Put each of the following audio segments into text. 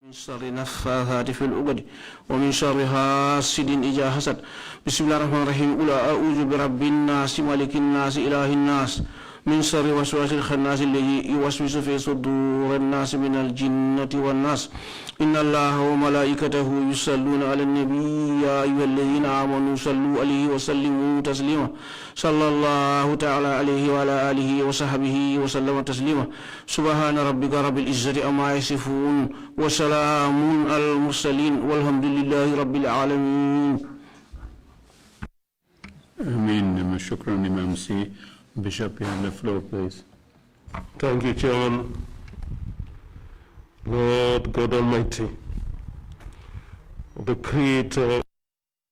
من شر النفاثات في العقد ومن شر حاسد إذا حسد بسم الله الرحمن الرحيم قل أعوذ برب الناس ملك الناس إله الناس من شر وسواس الخناس الذي يوسوس في صدور الناس من الجنة والناس إن الله وملائكته يصلون على النبي يا أيها الذين آمنوا صلوا عليه وسلموا تسليما صلى الله تعالى عليه وعلى آله وصحبه وسلم تسليما سبحان ربك رب العزة عما يصفون وسلام على المرسلين والحمد لله رب العالمين. Amen. Shukran, Imam C. Bishop, you have the floor, please. Thank you, Chairman. Lord God Almighty, the Creator of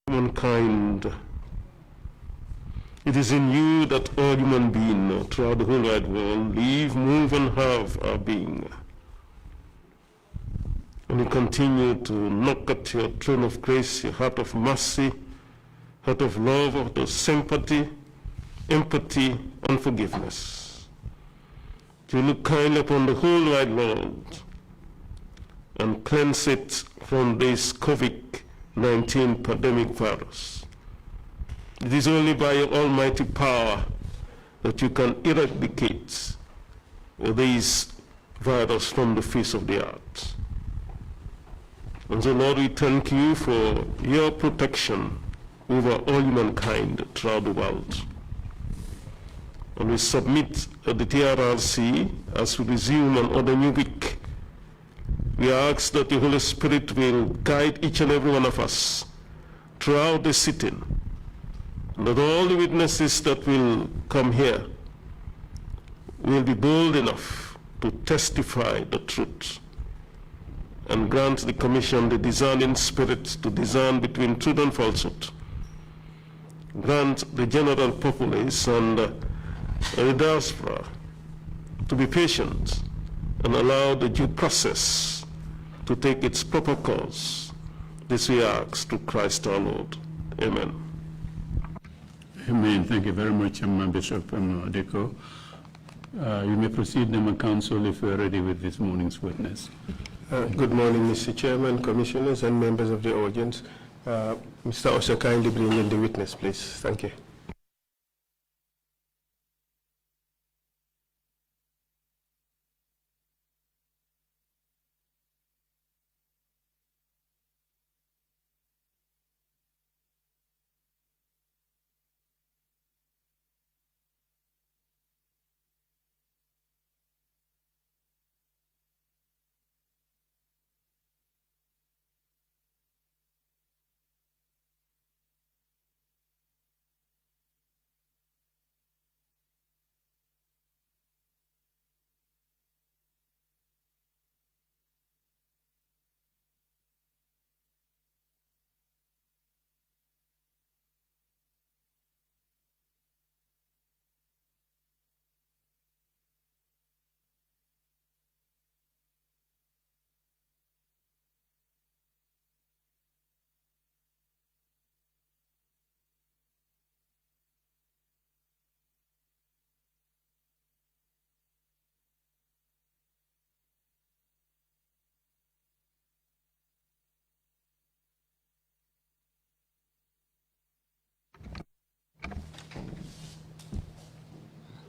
mankind, it is in you that all human beings throughout the whole wide world live, move, and have our being. And you continue to knock at your throne of grace, your heart of mercy, heart of love, heart of sympathy, empathy, and forgiveness. To look kindly upon the whole wide world and cleanse it from this COVID-19 pandemic virus. It is only by your almighty power that you can eradicate this virus from the face of the earth. And so, Lord, we thank you for your protection over all humankind throughout the world. And we submit the TRRC as we resume another new week. We ask that the Holy Spirit will guide each and every one of us throughout the sitting, and that all the witnesses that will come here will be bold enough to testify the truth, and grant the Commission the discerning spirit to discern between truth and falsehood. Grant the general populace and the diaspora to be patient and allow the due process to take its proper course. This we ask to Christ our Lord. Amen. Amen. Thank you very much, Bishop Adeko. You may proceed, Council, if you are ready with this morning's witness. Good morning, Mr. Chairman, Commissioners, and members of the audience. Mr. Osha, kindly bring in the witness, please. Thank you.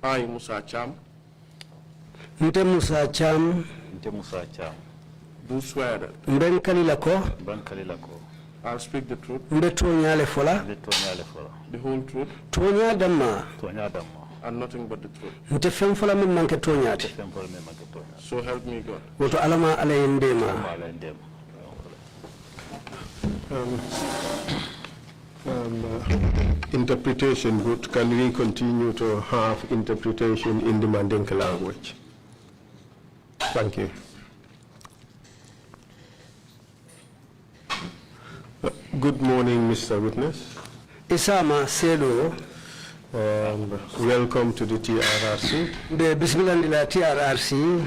I, Musa Cham. Nte Musa Cham. Nte Musa Cham. Do swear that. Mben kalilako. Mben kalilako. I'll speak the truth. Mbe tonyale fola. Mbe tonyale fola. The whole truth. Tonya damma. Tonya damma. And nothing but the truth. Nte fem fola min manke tonyate. Fem fola min manke tonyate. So help me God. Woto alama alayendema. Alama alayendema. Interpretation, but can we continue to have interpretation in the Mandinka language? Thank you. Good morning, Mr. Witness. Isama Sedo. Welcome to the TRRC. The Bismillah TRRC.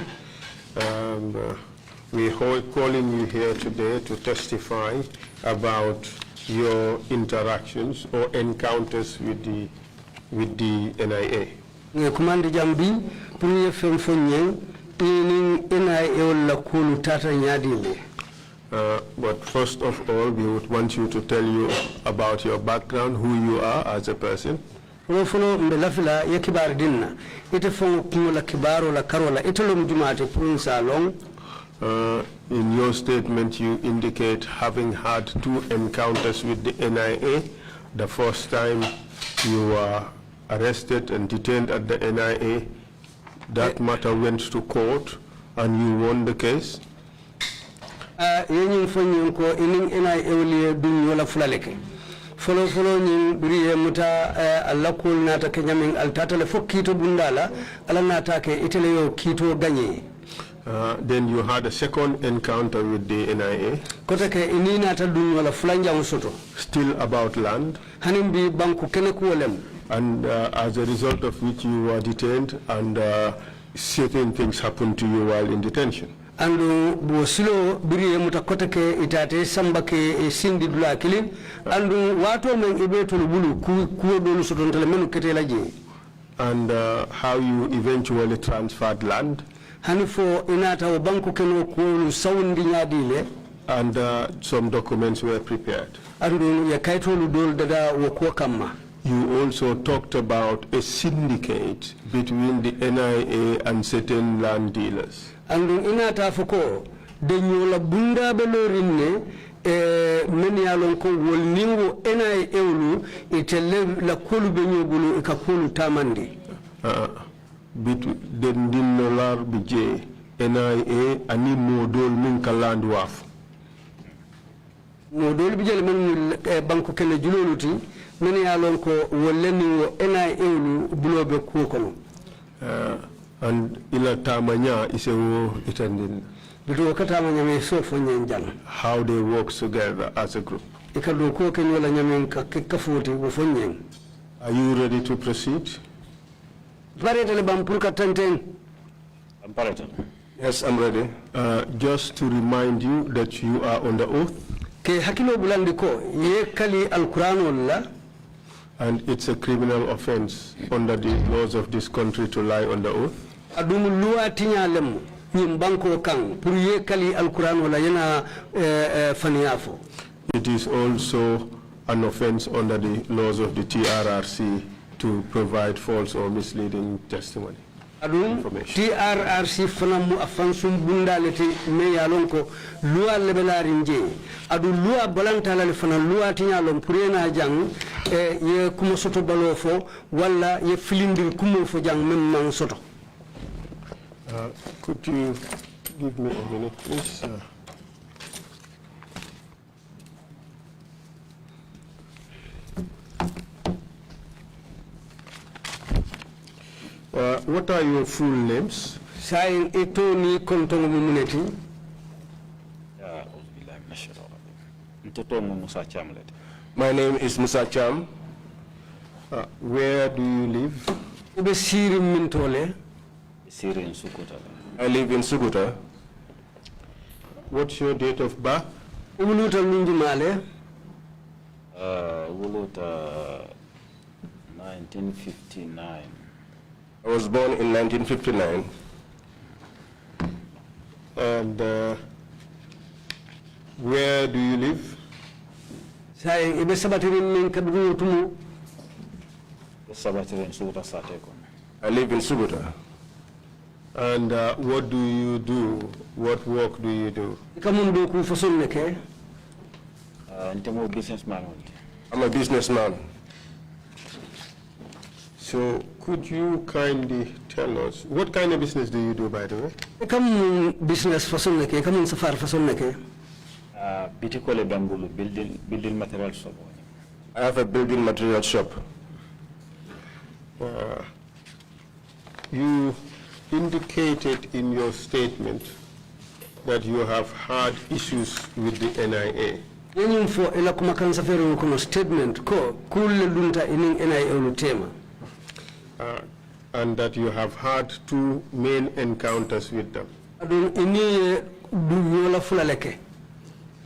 We're calling you here today to testify about your interactions or encounters with the NIA. Command Jambi, Punya Femfonyen, NIA la Kulu Tata Nyadile. But first of all, we would want you to tell you about your background, who you are as a person. Follow mbelafila ya kibar dinna. Ite fongo kumola kibaro la karola. Ite lom jumate punsa long. In your statement, you indicate having had 2 encounters with the NIA. The first time you were arrested and detained at the NIA, that matter went to court and you won the case. Yenying fonyin ko ining NIA wali dunyola fulaleke. Follow nying biriye muta alakul nata kenyaming altatale fok kito bundala ala nata ke itele yo kito ganye. Then you had a second encounter with the NIA. Kotake inina ta dunyola fulanja usoto. Still about land. Hanimbi banku kene kuolem. And as a result of which you were detained and certain things happened to you while in detention. Andu buosilo biriye muta kotake itate sambake sindi dula kilin. Andu wato men ibeto lubulu kuo dolu soto ntele menu kete laji. And how you eventually transferred land. Hanifo inata wa banku keno kuolu saundi nyadile. And some documents were prepared. Andu ya kaitolu dol dada wakua kama. You also talked about a syndicate between the NIA and certain land dealers. Andu inata fuko denyola bunda belorinne meni yalon ko wolningo NIA eulu itele la kolu benyogulu ikakolu tamandi. Den dinnolar bije NIA ani modol min ka land waf. Modol bije men banko kele juloluti meni yalon ko wolningo NIA eulu bulobe kukono. And ila tamanya isewo itandin. Bitu wakata nyame sofo nyanjang. How they work together as a group. Ikado ko kenyo la nyame kafuti wofonyeng. Are you ready to proceed? Yes, I'm ready. Just to remind you that you are under oath. Ke hakilo bulandiko ye kali al-Quran la. And it's a criminal offense under the laws of this country to lie under oath. Adumu luwa tinya lemu nyimbanko kang pour ye kali al-Quran wala yana faniyafo. It is also an offense under the laws of the TRRC to provide false or misleading testimony. Adum TRRC fanamu afansum bundaleti me yalonko loi lebelari nje adu loi balantala le fana loi tinyalom purena jang ye kuma soto balofo wala ye filindir kuma fo jang mem man soto. Could you give me a minute, please? What are your full names? Sayin etoni kontongo mumuneti. My name is Musa Cham. Where do you live? Ube siri mintole. Siri in Sukuta. I live in Suguta. What's your date of birth? Ubuluta minjumale. Wuluta 1959. I was born in 1959. And where do you live? Sayin ibe sabatirin min kadru tumu. Sabatirin Sukuta Satekon. I live in Suguta. And what do you do? What work do you do? Ikamundo ku fason neke. I'm businessman. I'm a businessman. So could you kindly tell us, what kind of business do you do, by the way? Ikamun business fason neke, ikamun safar fason neke. Bitikole Bambulu, building material shop. I have a building material shop. You indicated in your statement that you have had issues with the NIA. Yenyum fo ela kuma kansa fero kono statement ko kulle lunta ining NIA ulutema. And that you have had 2 main encounters with them. Adun ini dunyola fulaleke.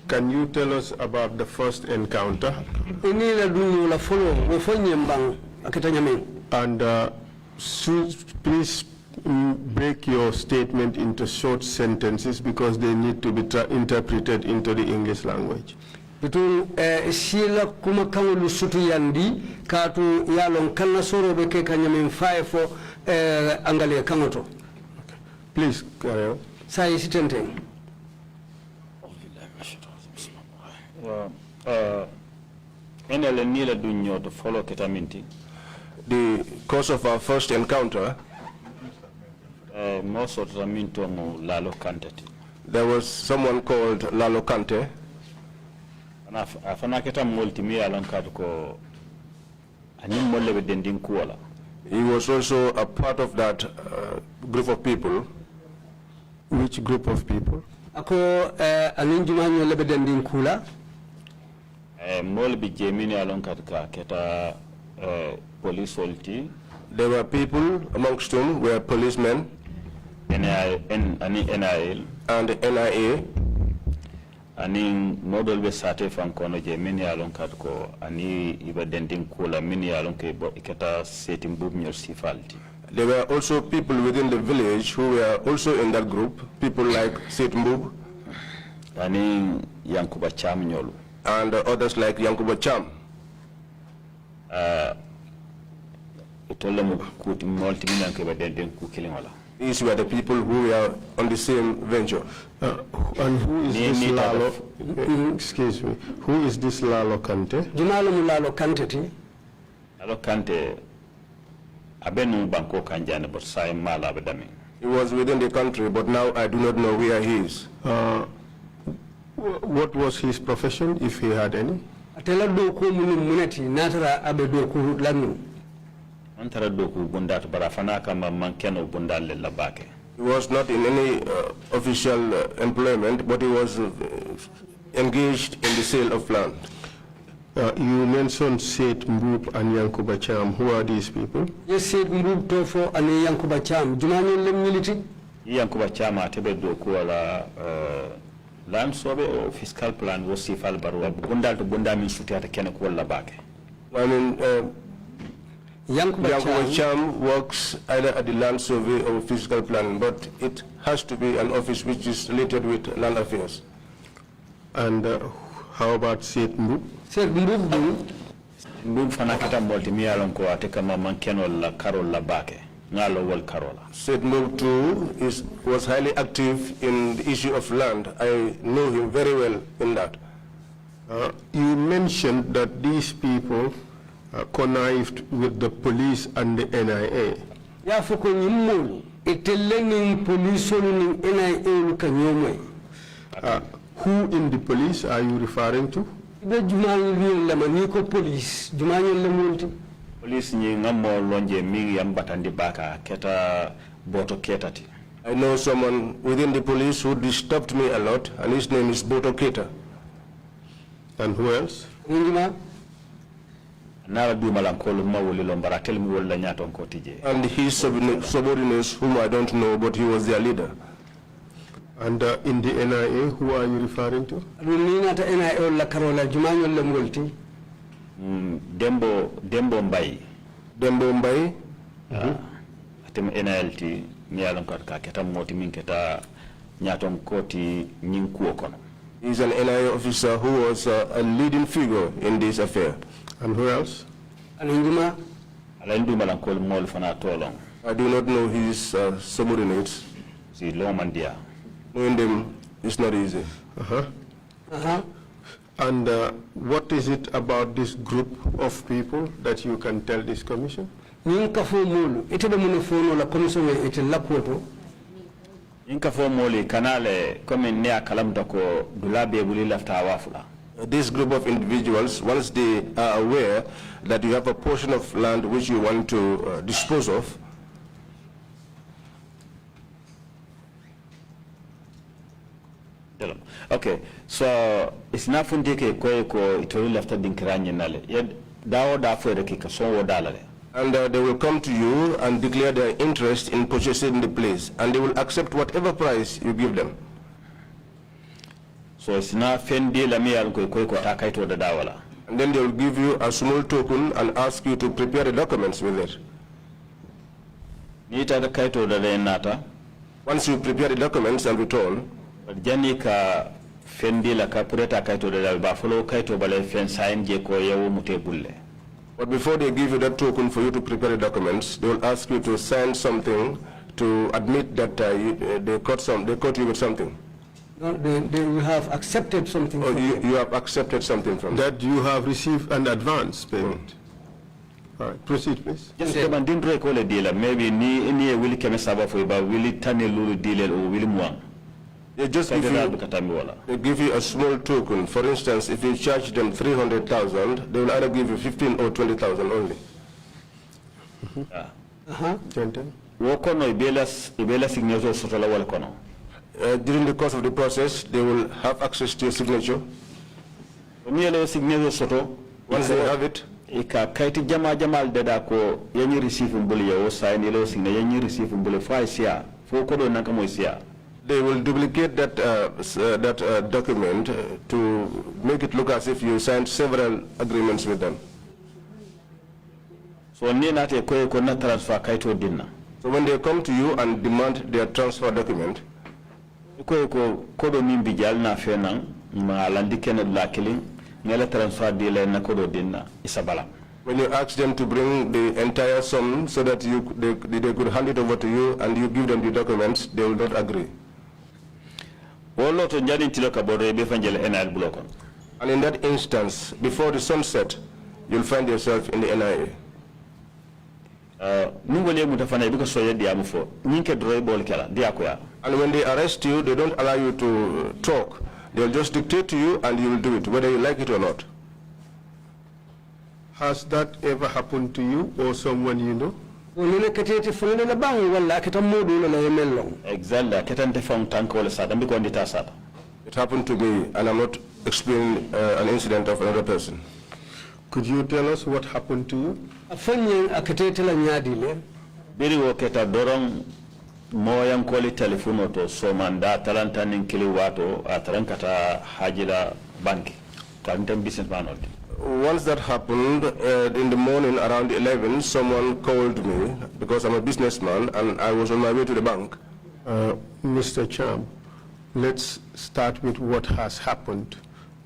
Can you tell us about the first encounter? Ini la dunyola fulo wo fonyembang akitanya men. And please break your statement into short sentences because they need to be interpreted into the English language. Bitul sila kuma kangulu sutu yandi katu yalon kanna soro beke kanyamin fo angale kangoto. Please carry on. Sai sitente. The cause of our first encounter, there was someone called Lalo Kante. He was also a part of that group of people. Which group of people? Ako aninjumanyo lebe dendin kula. There were people amongst whom were policemen NIA and NIA. Aning model be sate fankono je min yalon kat ko ani iba dending kula min yalon ke ikata setim bub nyor sifalti. There were also people within the village who were also in that group, people like Setmbub Aning Yankuba Cham nyolu. And others like Yankuba Cham. These were the people who were on the same venture. And who is this Lalo? Excuse me. Who is this Lalo Kante? Junalo Lalo Kante ti. Lalo Kante abenu banko kanjane but sai mala bedami. He was within the country, but now I do not know where he is. What was his profession, if he had any? Atela doku muneti natara abe doku lanu. Antara doku bundat barafana kama mankeno bundal labake. He was not in any official employment, but he was engaged in the sale of land. You mentioned Seth Mbub and Yankuba Cham. Who are these people? Yes, Seth Mbub tofo and Yankuba Cham. Jumanyo lemiliti? Yankuba Cham atebe doku ala land sobe or fiscal plan was sifal barwa bundal to bunda min suti ata kene ko labake. I mean, Yankuba Cham works either at the land survey or fiscal plan, but it has to be an office which is related with land affairs. And how about Seth Mbub? Seth Mbub do? Mbub fana kita multimia lonko ateka mamankeno la karol labake. Ngalo wal karola. Seth Mbub too was highly active in the issue of land. I know him very well in that. You mentioned that these people connived with the police and the NIA. Ya fuko nyimulu itelening police ning NIA kanyomwe. Who in the police are you referring to? Ibe jumanyo lemaniko police jumanyo lemulti. Police ni ngamo lonje mingi ambatandi baka keta boto ketati. I know someone within the police who disturbed me a lot, and his name is Boto Keta. And who else? Ngima. And his subordinates, whom I don't know, but he was their leader. And in the NIA, who are you referring to? Dembo Mbai. Dembo Mbai? Atem NLT, Nialon Kata Moti Minketa, Nyatom Koti, Ninkuokono. He's an NIA officer who was a leading figure in this affair. And who else? I do not know his subordinates. Knowing them is not easy. And what is it about this group of people that you can tell this commission? This group of individuals, once they are aware that you have a portion of land which you want to dispose of, okay, so it's not fundike ko itori lafta dinkiranye nale. Dawo da fere kika so dalale. And they will come to you and declare their interest in purchasing the place, and they will accept whatever price you give them. So it's not fendi la mi alko ko takaito da dawala. And then they will give you a small token and ask you to prepare the documents with it. ni ta kaito da nata Once you prepare the documents and return, jani ka fendi la ka pureta kaito da ba follow kaito bale fen sign je ko yewo mute bulle. but before they give you that token for you to prepare the documents, they will ask you to sign something to admit that they caught you with something. No, you have accepted something Or from them. you have accepted something from them. That you have received an advance payment. All right, proceed, please. Just man dindro ko le dealer maybe ni will keme saba fo ba will tane lulu dealer o will muang. They just give they give you a small token. For instance, if you charge them 300,000, they will either give you 15 or 20,000 only. Wokono ibela signature sotola wala kono. During the course of the process, they will have access to your signature. Signature soto. Once they have it, Ika kaiti jamal deda ko yanyi receive mbuli ya sign ilo signa yanyi receive mbuli fa isia fo kodo nanka mo isia. They will duplicate that document to make it look as if you signed several agreements with them. So ni nate ko na transfer kaito dinna. So when they come to you and demand their transfer document, ko kodo mimbi jal na fenang ma landi ken lakili ngela transfer dile na kodo dinna isabala. when you ask them to bring the entire sum so that they could hand it over to you and you give them the documents, they will not agree. And in that instance, before the sunset, you'll find yourself in the NIA. And when they arrest you, they don't allow you to talk. They'll just dictate to you and you will do it, whether you like it or not. Has that ever happened to you or someone you know? Exactly. It happened to me, and I'm not explaining an incident of another person. Could you tell us what happened to you? Biri woketa dorong moyang koli telefono to so manda talanta nin kili wato atarankata hajila banki tantem businessman oldi. Once that happened, in the morning around 11, someone called me because I'm a businessman and I was on my way to the bank. Mr. Cham, let's start with what has happened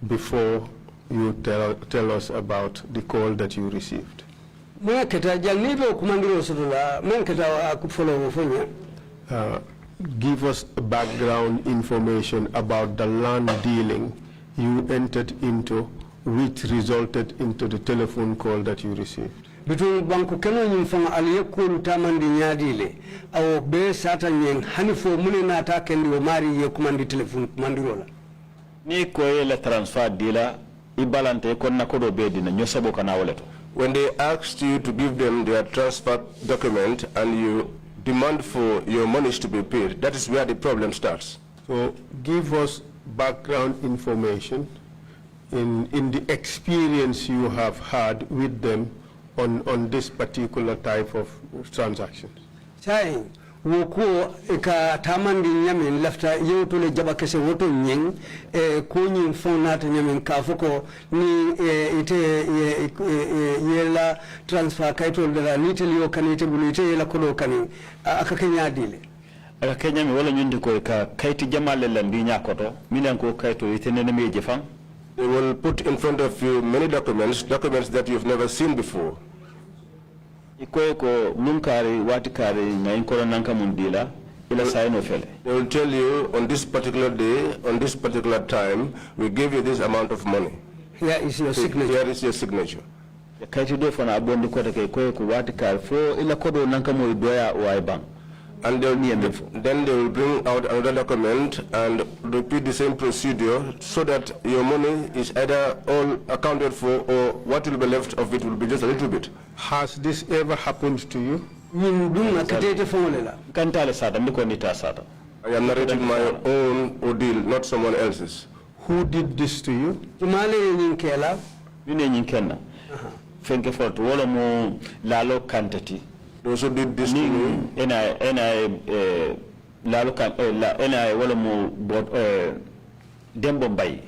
before you tell us about the call that you received. Give us background information about the land dealing you entered into, which resulted into the telephone call that you received. Between banku kano nyimfanga aliyekulu tamandi nyadile au be sata nyeng hanifo mune na atakendi o mari ye kumandi telefon kumandirola ni ko la transfer dila ibalante kon na kodo be dina nyosabo kana woleto. When they asked you to give them their transfer document and you demand for your monies to be paid, that is where the problem starts. So give us background information in the experience you have had with them on this particular type of transactions. Sai woko ka tamandi nyamin lafta yewtole jaba kese woto nyeng ko nyin fonata nyamin ka foko ni ite yela transfer kaito dala liteli o kanite bulite yela kodo kani aka kenya dile aka kenya mi wala nyundi ko ka kaiti jamale la ndinya koto minan ko kaito ite nene me jefan. They will put in front of you many documents that you've never seen before. They will tell you on this particular day, on this particular time, we gave you this amount of money. Here is your signature. Here is your signature. And then they will bring out another document and repeat the same procedure so that your money is either all accounted for or what will be left of it will be just a little bit. Has this ever happened to you? I am narrating my own ordeal, not someone else's. Who did this to you? Those who did this to me, Dembo Mbaye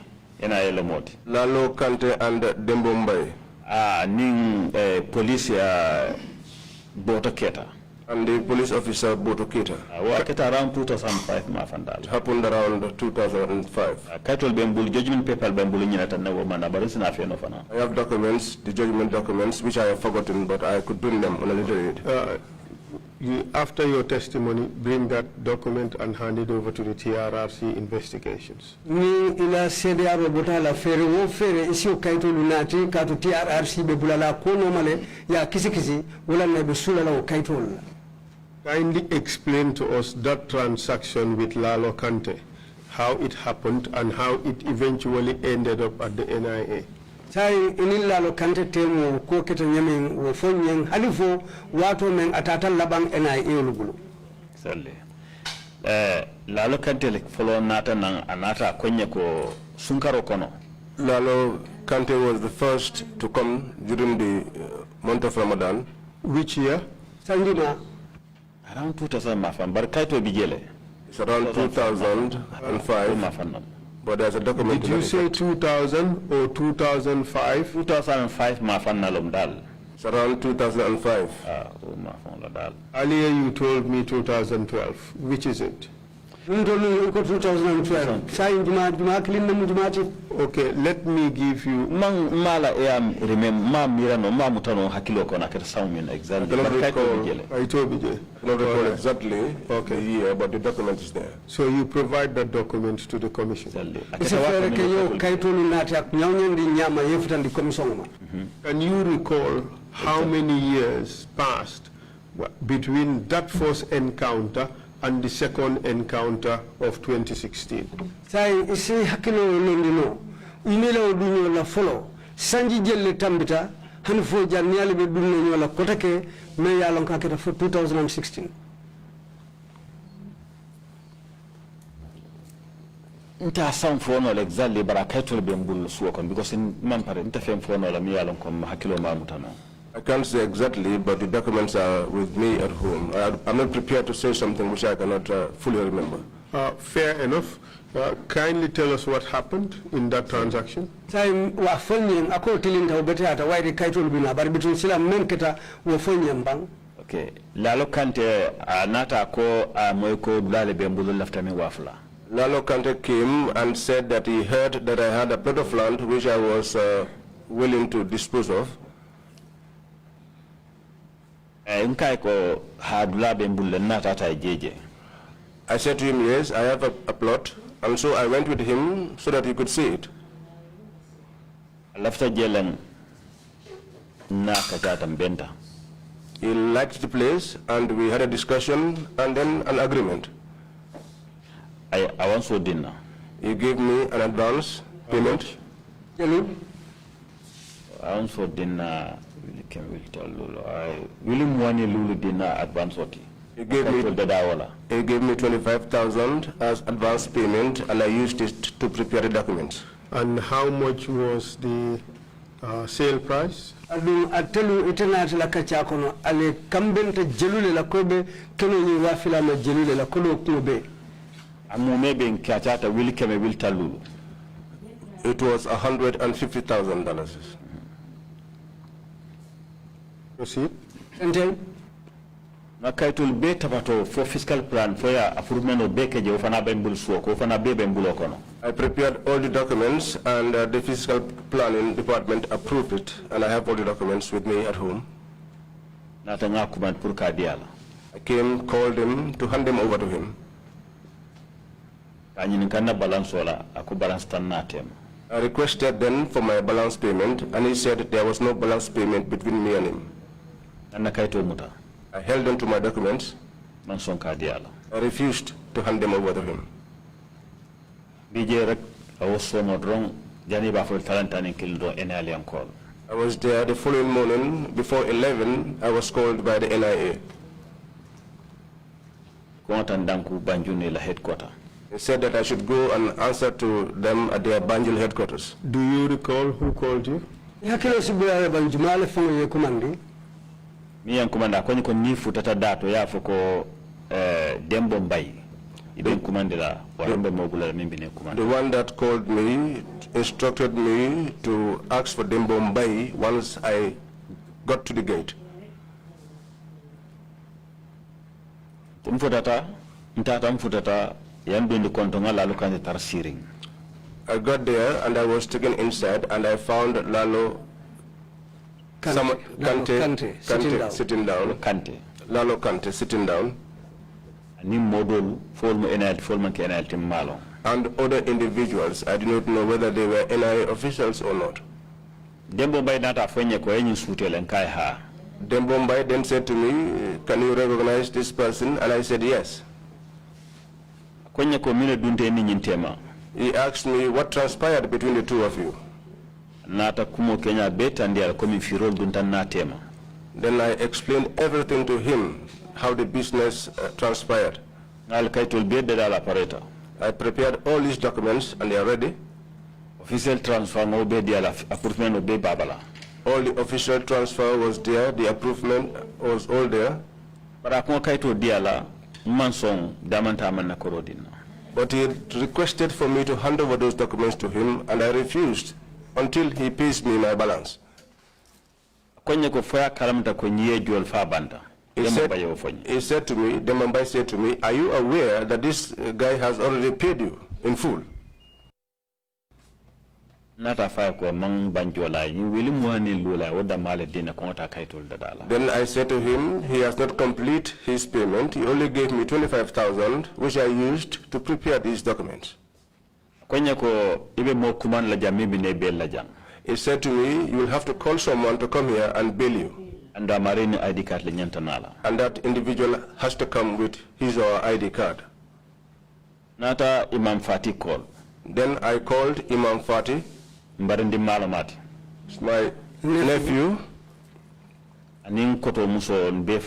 Lalo Kante and Dembo Mbaye. Ning police ya Bota Keta. and the police officer Boto Keita. Around 2005 mafandal. It happened around 2005. Kaitol bembul judgment paper bembul nyinata na womana barisina feno fana. I have documents, the judgment documents, which I have forgotten, but I could bring them on a later date. After your testimony, bring that document and hand it over to the TRRC investigations. Ni ila CDR botala fere wo fere isio kaito lunati kato TRRC be bulala kono male ya kisi wala na be sulala kaito. Kindly explain to us that transaction with Lalo Kante, how it happened and how it eventually ended up at the NIA. Sai inilla lo kante temo ko keta nyamen wo fonyen halifo wato men atata labang NIA lugulu. Salle. Lalo Kante le follow nata nang anata konye ko sunkaro kono. Lalo Kante was the first to come during the month of Ramadan. Which year? Sanjima. Around 2000 mafan bar kaito bijele. It's around 2005. But there's a document. Did you say 2000 or 2005? 2005 mafan nalom dal. It's around 2005. Mafan la dal. Earlier you told me 2012. Which is it? 2012. Sai juma clean na mujumati. Okay, let me give you. Mala remember mirano mutano hakilo kona keta sound exactly. I cannot recall exactly the year, but the document is there. So you provide that document to the commission. Can you recall how many years passed between that first encounter and the second encounter of 2016? Sai isi hakilo londino imela odunyo la follow sanji jelle tambita hanfo jarniali be dunno la kotake me yalon ka keta for 2016. Nta sam fono exactly barakatul bembul suwakon because in man pare nta fem fono la mi yalon kom hakilo mamutano. I can't say exactly, but the documents are with me at home. I'm not prepared to say something which I cannot fully remember. Fair enough. Kindly tell us what happened in that transaction. Time wa fonyen ako tilinta obetata waidi kaitol bina bari bitun sila menketa wa fonyen bang. Okay. Lalo Kante nata ko moyko dulale bembulu laftami wafla. Lalo Kante came and said that he heard that I had a plot of land which I was willing to dispose of. I said to him, yes, I have a plot, and so I went with him so that he could see it. He liked the place, and we had a discussion, and then an agreement. I want for dinner. He gave me an advance payment. I want for dinner. William Wani Lulu dinner advance what he gave me 25,000 as advance payment, and I used it to prepare the documents. And how much was the sale price? Atelu itenat la kachakono ale kambenta jelule la kobe keno ni wafila ma jelule la kodo kobe. Amumebe nkachata wili keme wil talulu. It was $150,000. Proceed. And then Nakaitul be tapato for fiscal plan for ya approval of bekeje ofana bembul suoko ofana be bembulo kono. I prepared all the documents, and the fiscal planning department approved it, and I have all the documents with me at home. I came, called him to hand them over to him. I requested then for my balance payment, and he said there was no balance payment between me and him. I held on to my documents. I refused to hand them over to him. I was there the following morning. Before 11, I was called by the NIA. He said that I should go and answer to them at their Banjul headquarters. Do you recall who called you? Mi yang kumanda kwenye ko nifu tata dato ya foko Dembo Mbai iben kumandira warembe mogula mimbi ne kumanda. The one that called me instructed me to ask for Dembo Mbai once I got to the gate. Mfutata ntata mfutata yandu ndi kontonga lalu kante tar siring. I got there and I was taken inside and I found Lalo Kante sitting down. Kante. Lalo Kante sitting down. Ni modol folmo NIL folman ke NIL tim malo. And other individuals, I do not know whether they were NIA officials or not. Dembo bay nata fenye ko enyin sutelen kai ha. Dembo Mbai then said to me, can you recognize this person? And I said yes. Kwenye ko mine dunte ni nyintema. He asked me what transpired between the two of you. Nata kumo Kenya beta ndiya komi firol duntan natema. Then I explained everything to him, how the business transpired. Al kaitul bede dal operator. I prepared all these documents and they are ready. Official transfer no be dia la approval no be babala. All the official transfer was there, the approval was all there. Para ko kaito dia la mansong damanta man na korodina. But he requested for me to hand over those documents to him and I refused until he pays me my balance. Kwenye ko foya kalamta ko nyiye jol fa banda. He said to me, Demambai said to me, are you aware that this guy has already paid you in full? Nata fa ko mang banjola yi wili muani lula oda male dina ko ta kaitul dadala. Then I said to him, he has not complete his payment. He only gave me 25,000, which I used to prepare these documents. Kwenye ko ibe mo kuman la jam mi ne bel la jam. He said to me, you will have to call someone to come here and bail you. And amarini ID card le nyantanala. And that individual has to come with his or her ID card. Nata Imam Fati call. Then I called Imam Fati. Mbarindi malamati. It's my nephew. Aning koto muso mbe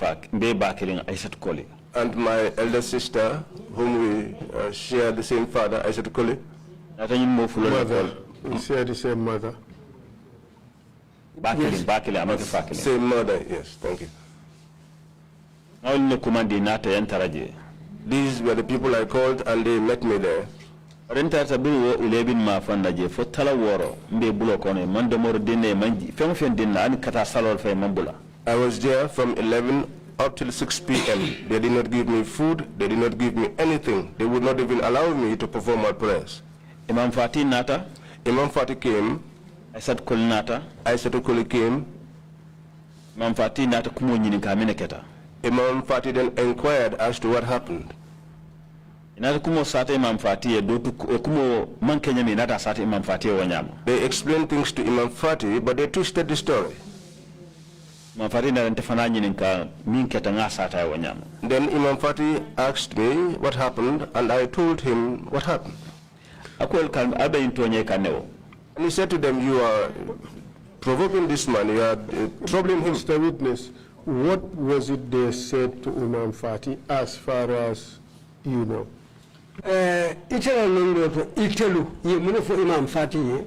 bakiling Aisat Koli. And my elder sister, whom we share the same father, Aisat Koli. Nata nyimmo fulo Mother. We share the same mother. Bakiling amake fakiling. Same mother, yes, thank you. Now ne kumandi nata yantaraje. These were the people I called and they met me there. Renta tabiru ulebin ma fandaje fo tala woro mbe bulo kono mande moro dinne manji fem fen dinna an kata salol fay mambula. I was there from 11 up till 6 p.m. They did not give me food, they did not give me anything. They would not even allow me to perform my prayers. Imam Fati nata. Imam Fati came. Aisat Koli nata. Aisat Koli came. Imam Fati nata kumo nyini kamene keta. Imam Fati then inquired as to what happened. Inata kumo sata Imam Fati do kumo man Kenya mi nata sata Imam Fati wanyama. They explained things to Imam Fati, but they twisted the story. Imam Fati na ntefana nyini ka min keta nga sata wanyama. Then Imam Fati asked me what happened, and I told him what happened. Akwel kan abe intonye kaneo. And he said to them, you are provoking this man, you are troubling him. Mr. Witness, what was it they said to Imam Fati as far as you know? Itela londo to itelu ye mune fo Imam Fati ye.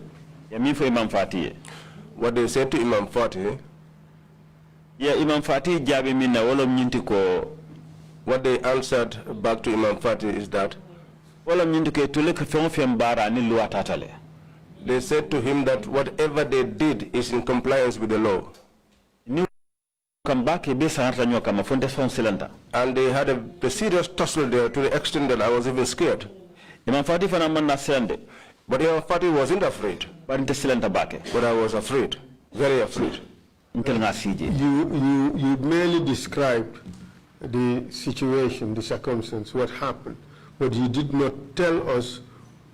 Ya mi fo Imam Fati ye. What they said to Imam Fati? Yeah, Imam Fati jabi minna wolom nyinti ko. What they answered back to Imam Fati is that wolom nyinti ko tule ka fem fem bara ni luwa tatale. They said to him that whatever they did is in compliance with the law. And they had a serious tussle there to the extent that I was even scared. But Imam Fati wasn't afraid. But I was afraid, very afraid. You merely described the situation, the circumstance, what happened, but you did not tell us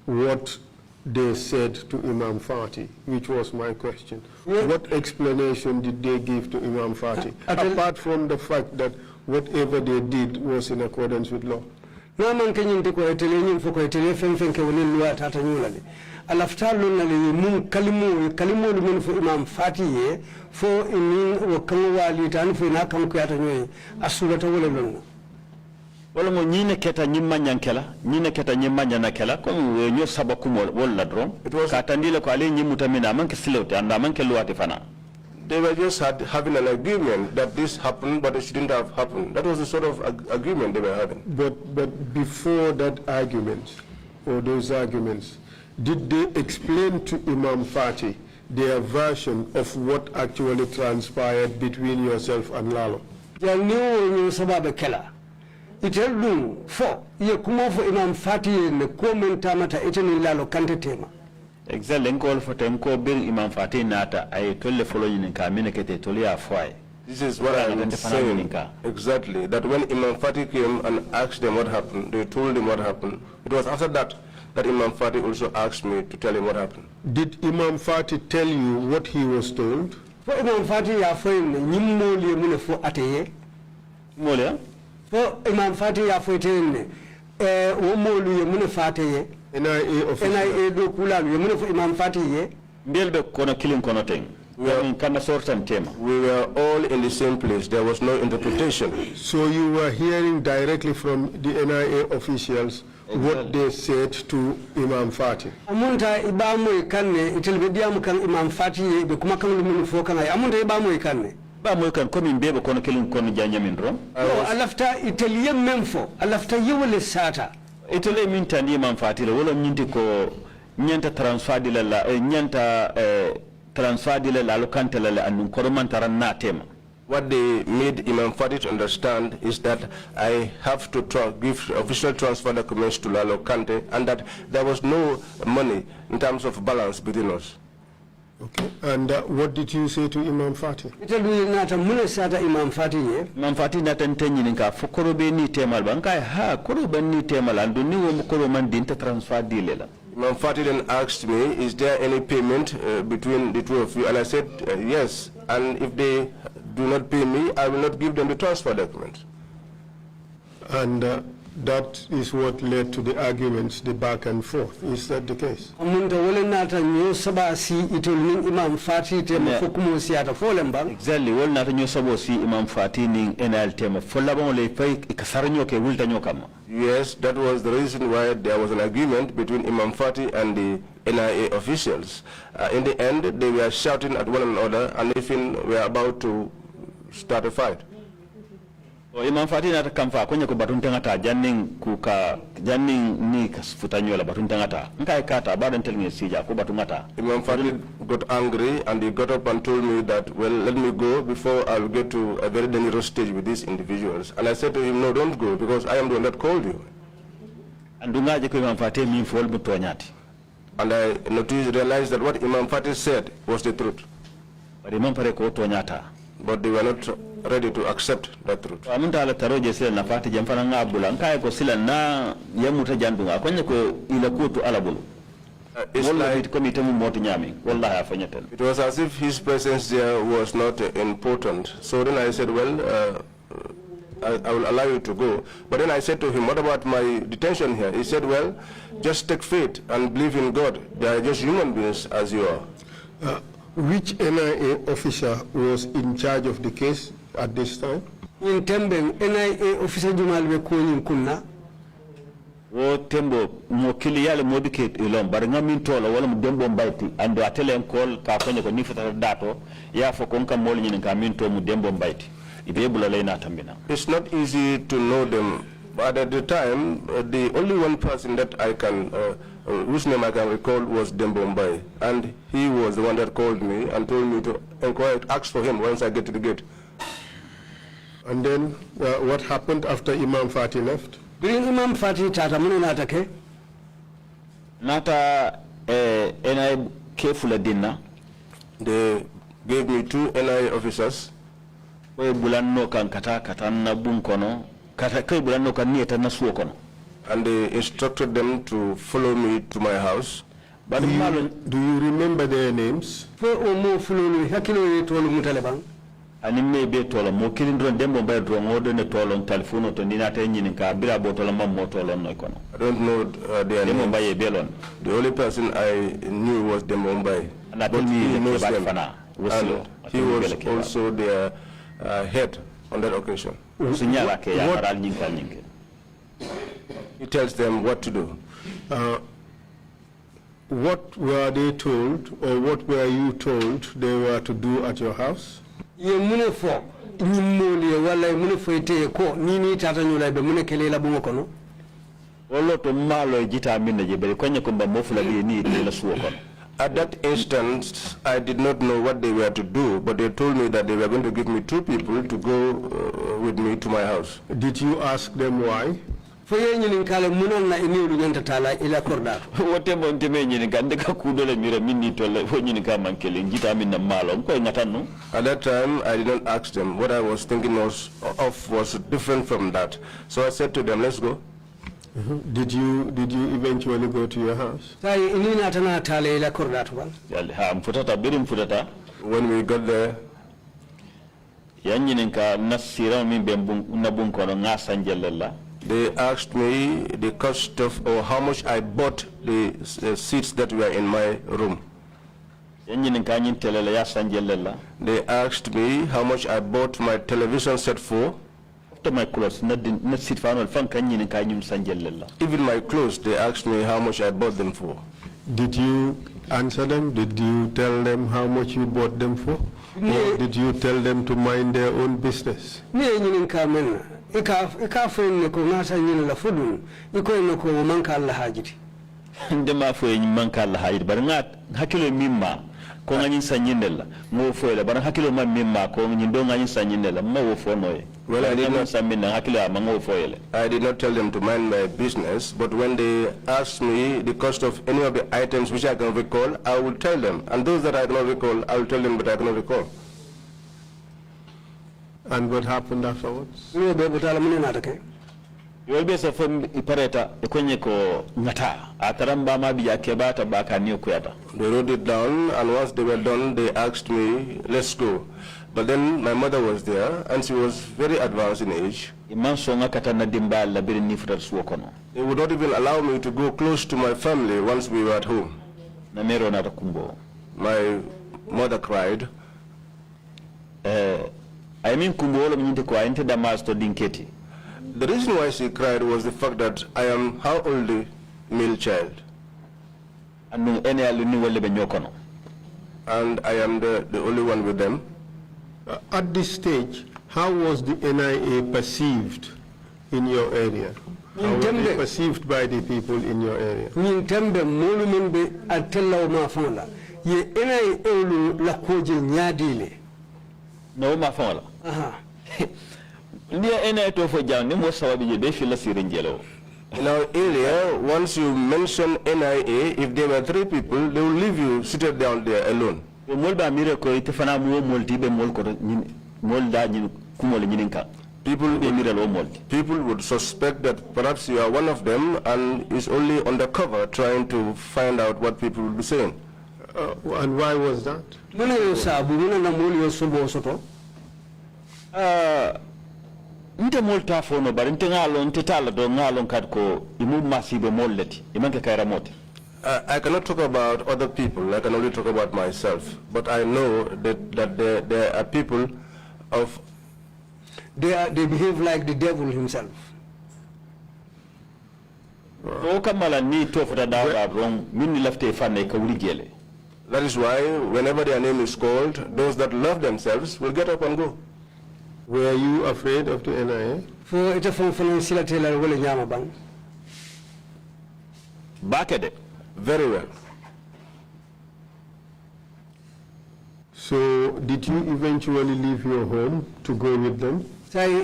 what they said to Imam Fati, which was my question. Yeah. What explanation did they give to Imam Fati, apart from the fact that whatever they did was in accordance with law? No man can you ko etele fo ko etele fen ke wonen loi tata nyulale alafta lonna le mun kalimo mun fo Imam Fati ye fo in wo kan wali tan fo na kan ko yata nyoy asulata wala lonna wala mo nyine keta nyimma nyankela nyine keta nyimma nyanakela ko nyo sabaku mo wala dron ka tandile ko ale nyimuta mina manke silewte anda manke luwati fana. They were just having an agreement that this happened, but it shouldn't have happened. That was the sort of agreement they were having. But before that argument, or those arguments, did they explain to Imam Fati their version of what actually transpired between yourself and Lalo? itel dum fo ye kumo fo imam fati ne ko men tamata eteni lalo kante tema exactly ngol fotem ko bir imam fati nata ay tolle folo ni ka mine kete toli a foy. This is what I'm saying. Exactly. That when Imam Fati came and asked them what happened, they told him what happened. It was after that that Imam Fati also asked me to tell him what happened. Did Imam Fati tell you what he was told? For Imam Fati ya fo nyimmo le mune fo ateye Mole for Imam Fati ya fo tene wo molu ye mune fateye NIA official. NIA do kula ye mune fo Imam Fati ye belbe kono kilin kono ten. We were all in the same place. There was no interpretation. So you were hearing directly from the NIA officials what they said to Imam Fati. Amunta ibamu ikanne itilbediamu kan Imam Fati be kuma kan lumu fo kan ay amunta ibamu ikanne ba moy kan komin bebe kono kilin kono janyamin rom alafta italien memfo alafta yewle sata itele min tan Imam Fati la wala nyinti ko nyanta transfer di la nyanta transfer di la lokante la anun korman taran na tema. What they made Imam Fati to understand is that I have to give official transfer documents to Lalo Kante and that there was no money in terms of balance between us. Okay. And what did you say to Imam Fati? Italu nata mune sata Imam Fati ye. Imam Fati nata ntenyi nika fukorobe ni temal bankai ha korobe ni temal andu ni wo mukoro man dinta transfer dile la. Imam Fati then asked me, is there any payment between the two of you? And I said, yes. And if they do not pay me, I will not give them the transfer document. And that is what led to the arguments, the back and forth. Is that the case? Imam Fati tema fukumo siata folemba. Exactly. Wol nata nyo sabo si Imam Fati ning NIL tema. Fola ba le fay ikasarnyo ke wulta nyo kama. Yes, that was the reason why there was an agreement between Imam Fati and the NIA officials. In the end, they were shouting at one another and even were about to start a fight. Imam Fati nata kamfa kwenye ko batun tangata janning kuka janning ni futanyo la batun tangata nkai kata badan telnge sija ko batun ngata. Imam Fati got angry and he got up and told me that, well, let me go before I'll get to a very dangerous stage with these individuals. And I said to him, no, don't go, because I am the one that called you. And Imam Fati mean for mutonyati. And I realized that what Imam Fati said was the truth. But Imam Fati ko tonyata. But they were not ready to accept that truth. Amunta ala taroje sila na Fati jamfana ngabula nkai ko sila na yamuta jandunga kwenye ko ila kutu alabulu. It was as if his presence there was not important. So then I said, well, I will allow you to go. But then I said to him, what about my detention here? He said, well, just take faith and believe in God. They are just human beings as you are. Which NIA officer was in charge of the case at this time? In Tembe, NIA officer Jumalwe Kunin Kunna. Wo tembo mo kili yale mo dike ilom bar ngamin tola wala mo dembo mbayti ando atele enkol ka konye ko ni fata dato ya fo kon kam mol nyin ka min to mo dembo mbayti ibe bula layna tambina. It's not easy to know them, but at the time the only one person that I can whose name I can recall was Dembo Mbai, and he was the one that called me and told me to inquire, ask for him once I get to the gate. And then what happened after Imam Fati left? During Imam Fati tata mune nata ke? Nata NIA careful dinner. They gave me 2 NIA officers. We bulanno kan kata na bunkono kata kai bulanno kan nieta na suokono. And they instructed them to follow me to my house. But do you remember their names? Ani me be tola mo kilindron dembo bay dro ngodo ne tolon telefono to dinata nyini ka bira bo tola mammo tolon noy kono. I don't know their Dembo names. Mbaye belon. The only person I knew was Dembo Mbaye. But he knows them. And he was also their head on that occasion. He tells them what to do. What were they told, or what were you told they were to do at your house? Ye mune fo nyimoli wala mune fo ite ko nini tata nyula be mune kelela bungo kono. Olo to malo jita minna je bari konye ko ba mofula bi ni la suwo kono. At that instance, I did not know what they were to do, but they told me that they were going to give me 2 people to go with me to my house. Did you ask them why? Foye nyinin kala munon na iniru nyanta tala ila korda. Wote mo nteme nyinin ka ndeka kudole mira minni tolle fo nyinin ka mankele ngita min na malo ko ngatanno. At that time, I did not ask them. What I was thinking of was different from that. So I said to them, let's go. Did you eventually go to your house? Sai inina tana tala ila korda to ban. Yalla ha mfutata birim futata. When we got there, yanyinin ka nasira min bembun nabun kono ngasa njellela. They asked me the cost of or how much I bought the seats that were in my room. They asked me how much I bought my television set for. Even my clothes, they asked me how much I bought them for. Did you answer them? Did you tell them how much you bought them for? Or did you tell them to mind their own business? Ika fuen ko ngasa nyina la fudun iko ko manka Allah hajiti ndema fo yin manka Allah hajiti bar ngat hakilo mimma ko ngani sanyindela mo fo la bar hakilo ma mimma ko ngani do ngani sanyindela mo fo noye. Well, I did not tell them to mind my business, but when they asked me the cost of any of the items which I can recall, I will tell them. And those that I cannot recall, I will tell them, but I cannot recall. And what happened afterwards? They wrote it down, and once they were done, they asked me, let's go. But then my mother was there, and she was very advanced in age. They would not even allow me to go close to my family once we were at home. My mother cried. I mean, the reason why she cried was the fact that I am her only male child. And I am the only one with them. At this stage, how was the NIA perceived in your area? How were they perceived by the people in your area? No, my father. In our area, once you mention NIA, if there were 3 people, they will leave you seated down there alone. People would suspect that perhaps you are one of them and is only undercover trying to find out what people will be saying. And why was that? Nte molta fono bar nte ngalon nte tala do ngalon kat ko imu masibe molleti imanke kayra moti. I cannot talk about other people. I can only talk about myself. But I know that there are people of they behave like the devil himself. That is why whenever their name is called, those that love themselves will get up and go. Were you afraid of the NIA? Very well. So, did you eventually leave your home to go with them? While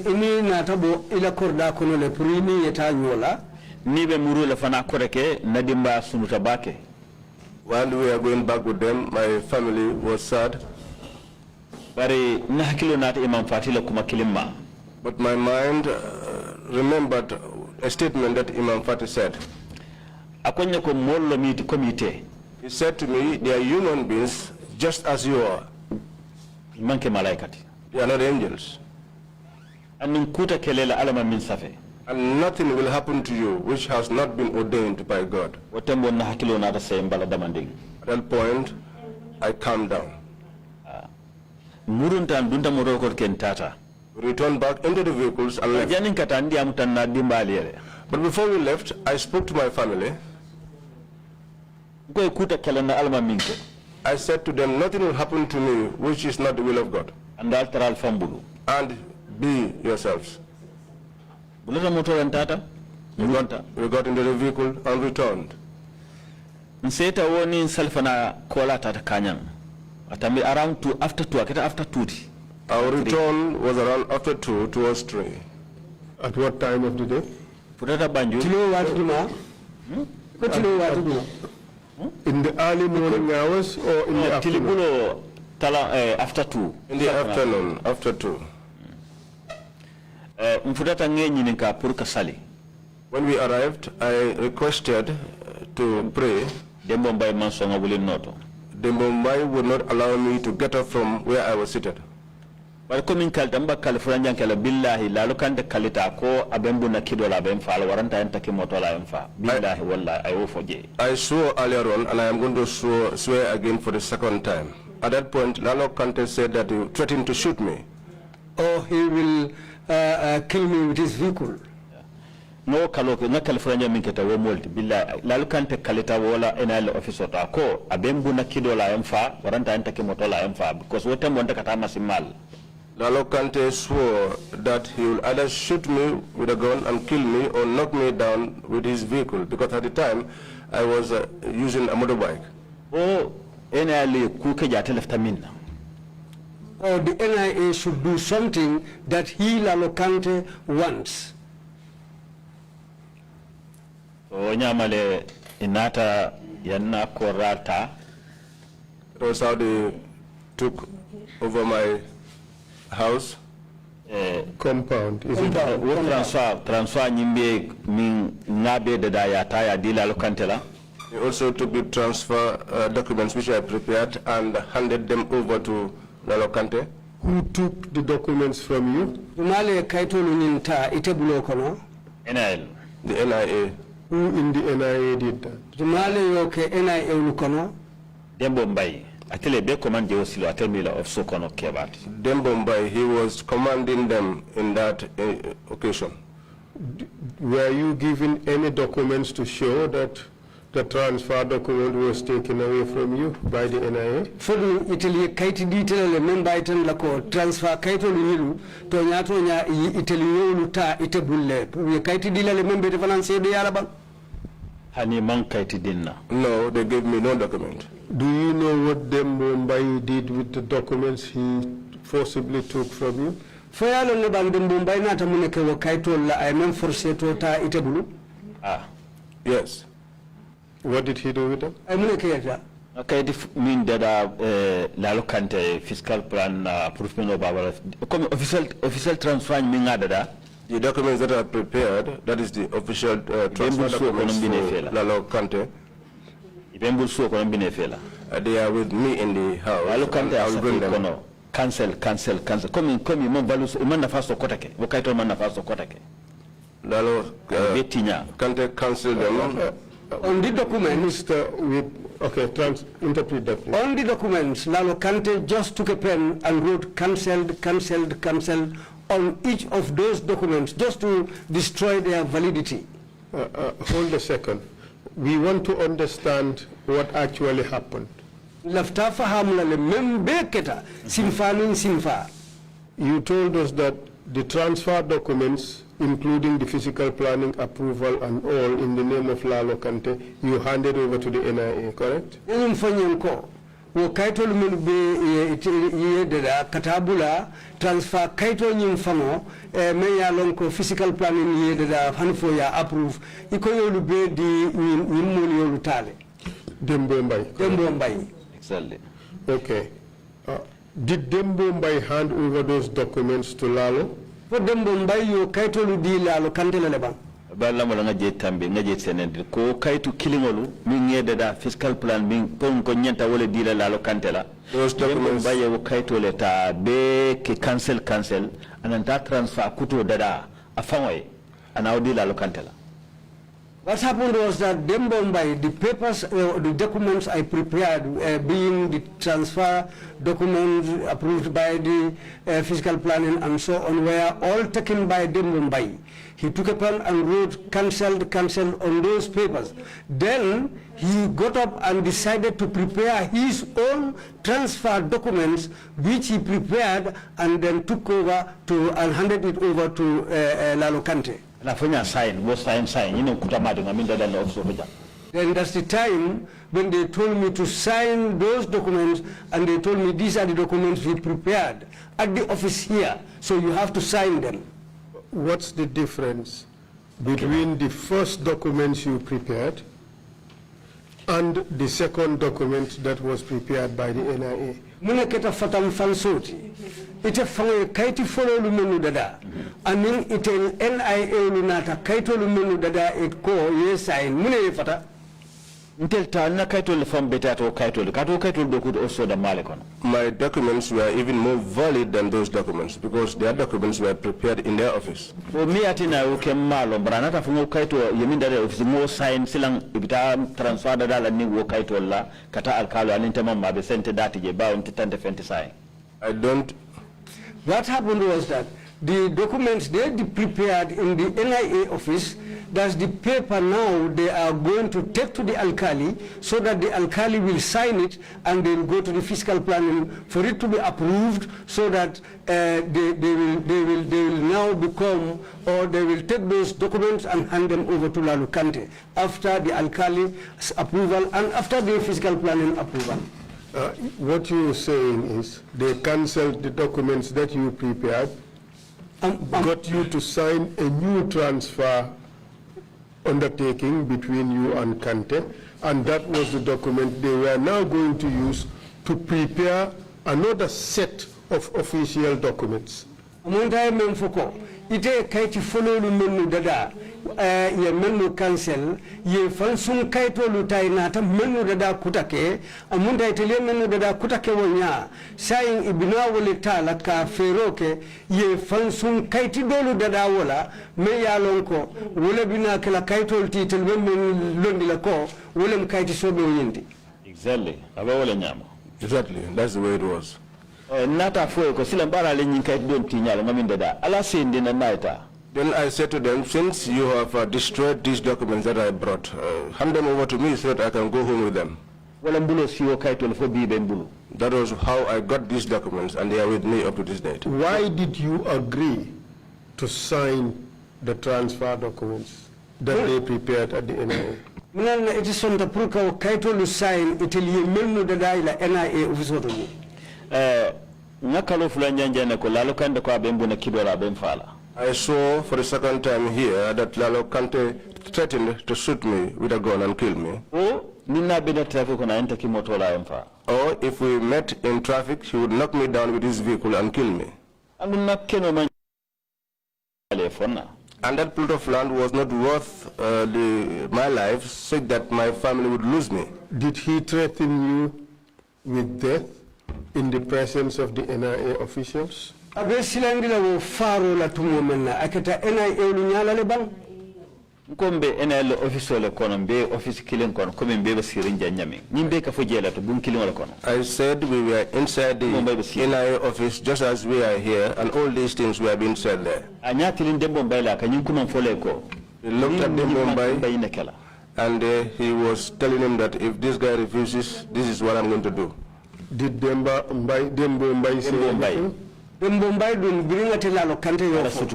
we are going back with them, my family was sad. But my mind remembered a statement that Imam Fatih said. He said to me, they are human beings just as you are. They are not angels. And nothing will happen to you which has not been ordained by God. At that point, I calmed down. We returned back into the vehicles and left. But before we left, I spoke to my family. I said to them, nothing will happen to me which is not the will of God. And be yourselves. We got into the vehicle and returned. nseta woni salfana kola tata kanyang atami around 2 after 2 akita after 2. Our return was around after 2 towards 3. At what time of the day? Putata banjul In the early morning hours or in the afternoon? tilibulo tala after 2. In the afternoon, after 2. Mfutata ngenyi nika purka sali. When we arrived, I requested to pray. Dembo mbay mansonga wuli noto. The Mumbai would not allow me to get up from where I was seated. But coming kaltamba California kala billahi la lokande kalita ko abembu na kido la bemfa la waranta entaki moto la emfa billahi wallahi I ofoje. I swore earlier on, and I am going to swear again for the second time. At that point, Lalo Kante said that he threatened to shoot me. Or he will kill me with his vehicle. No kaloke na California minketa we molti billahi la lokante kalita wala enal officer ta ko abembu na kido la emfa waranta entaki moto la emfa because wote monda katama simal. Lalo Kante swore that he will either shoot me with a gun and kill me or knock me down with his vehicle, because at the time I was using a motorbike. Oh, NIA kuke jate left minna. Or the NIA should do something that he, Lalo Kante, wants. So nyamale inata yanna korata. That was how they took over my house. Compound. Is it? Transfer nyimbe min ngabe dada ya taya dila lokantela. They also took the transfer documents which I prepared and handed them over to Lalo Kante. Who took the documents from you? Male kaitolu ninta itebulo kono. NIL. The NIA. Who in the NIA did that? Male yoke NIA ulukono. Dembo Mbai. Atele be command Josilo Atemila of Sokono Kebat. Dembo Mbai, he was commanding them in that occasion. Were you given any documents to show that the transfer document was taken away from you by the NIA? Fodu Italy kaiti detail le member item lako transfer kaito lunilu to nyato nya Italy yolu ta itebulle kaiti dila le member finance de yaraba. Hani man kaiti dinna. No, they gave me no document. Do you know what Dembo Mbai did with the documents he forcibly took from you? Fayalo ne bande Mumbai na tamuneke wa kaito la ay mem forcé to ta itebulu. Ah. Yes. What did he do with them? Ay muneke yata. Okay, mean that Lalo Kante fiscal plan approvement of our official transfer minga dada. The documents that are prepared, that is the official transfer documents for Lalo Kante. They are with me in the house. Lalo Kante I will bring them. Cancel. Come mon valus man nafaso kotake. Wakaito man nafaso kotake. Lalo Kante cancel them. On the documents, interpret that. Please. On the documents, Lalo Kante just took a pen and wrote cancelled on each of those documents just to destroy their validity. Hold a second. We want to understand what actually happened. You told us that the transfer documents, including the physical planning approval and all in the name of Lalo Kante, you handed over to the NIA, correct? Wo kaito lumenu be deda katabula transfer kaito nyimfano me ya lonko physical planning deda hanfo ya approve iko yolu be di nyimuli yolu tale Dembo Mbai. Exactly. Okay. Did Dembo Mbai hand over those documents to Lalo? For Dembo Mbai yo kaito lu di Lalo Kante leba. Bala mo nga je tambe nga je senende ko kaytu kilingolu mi ngede da fiscal plan mi pon ko nyanta wala dila Lalo Kante la those documents baye wo kayto leta be ke cancel ananta transfer kuto dada afangoy ana dila Lalo Kante la. What happened was that Dembo Mbai, the papers, the documents I prepared, being the transfer documents approved by the fiscal planning and so on, were all taken by Dembo Mbai. He took a pen and wrote cancelled on those papers. Then he got up and decided to prepare his own transfer documents, which he prepared and then took over and handed it over to Lalo Kante. Na fanya sign, wo sign, you know kutamadi ngaminda dala ofso beja. Then that's the time when they told me to sign those documents, and they told me these are the documents we prepared at the office here, so you have to sign them. What's the difference between the first documents you prepared and the second document that was prepared by the NIA? Muna keta fatam fansoti. Ite fangoye kaiti follow lu menu dada. Anin ite NIA lu nata kaito lu menu dada it ko ye sign. Muna ye fata. Until na kaito le fam betato kaito le kaito dokud also da malekon. My documents were even more valid than those documents because their documents were prepared in their office. For me atina uke malo branata fungo kaito yeminda de office mo sign silang ibita transfer da dala ni wo kaito la kata alkalo alintema mabe sente dati je ba unti tante fenti sign. I don't. What happened was that the documents they prepared in the NIA office, that's the paper now they are going to take to the alkali so that the alkali will sign it and then go to the fiscal planning for it to be approved so that they will now become, or they will take those documents and hand them over to Lalu Kante after the alkali's approval and after the fiscal planning approval. What you're saying is they cancelled the documents that you prepared, got you to sign a new transfer undertaking between you and Kante, and that was the document they were now going to use to prepare another set of official documents. Ite kaiti follow lu menu dada ye menu cancel ye falsum kaito lu tainata menu dada kutake amunda itele menu dada kutake wonya saying ibina wole tala ka feroke ye falsum kaiti dolu dada wola me ya lonko wole bina kala kaito titel menu londi la ko wole mkaiti sobe yindi. Exactly aba wole nyama. Exactly, that's the way it was. Nata fo ko silambara le nyin kaiti don tinyalo ngaminda da ala sende na naita. Then I said to them, since you have destroyed these documents that I brought, hand them over to me so that I can go home with them. That was how I got these documents, and they are with me up to this date. Why did you agree to sign the transfer documents that they prepared at the NIA? It is on the Pruka Kaito lu sign Italy Menu the Daila NIA officer. Nakalo Fulanja na Kolalo Kanda kwa Bembu na Kidora Bemfala. I saw for the second time here that Lalo Kante threatened to shoot me with a gun and kill me. Or if we met in traffic, he would knock me down with his vehicle and kill me. And that plot of land was not worth my life, such that my family would lose me. Did he threaten you with death in the presence of the NIA officials? Abe silandila wo faro la tumo menna akata NIA lu nyala le bang nkombe NIA office le kono be office killing kono comme be basirinja nyami nimbe ka fo jela to bun killing le kono. I said we were inside the NIA office just as we are here, and all these things were being said there. Anyati ndembo mbaila ka nyinkuman fole ko. He looked at Dembo Mbai and he was telling him that if this guy refuses, this is what I'm going to do. Did Dembo Mbai say anything? Dembo Mbai dun biringati Lalo Kante yo fo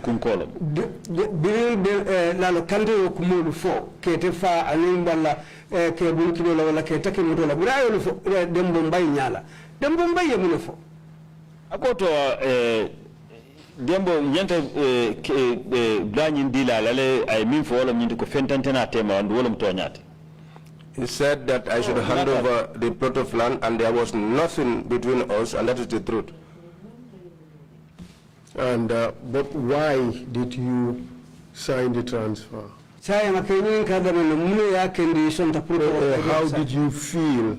biring Lalo Kante yo kumulu fo kete fa animbala ke bulkilo la wala ke take muto la birayo lu fo Dembo Mbai nyala Dembo Mbai ye mune fo akoto Dembo nyanta blanyi ndila lale ay min fo wala nyindi ko fentantena tema ndu wala mtonyati. He said that I should hand over the plot of land and there was nothing between us, and that is the truth. And but why did you sign the transfer? How did you feel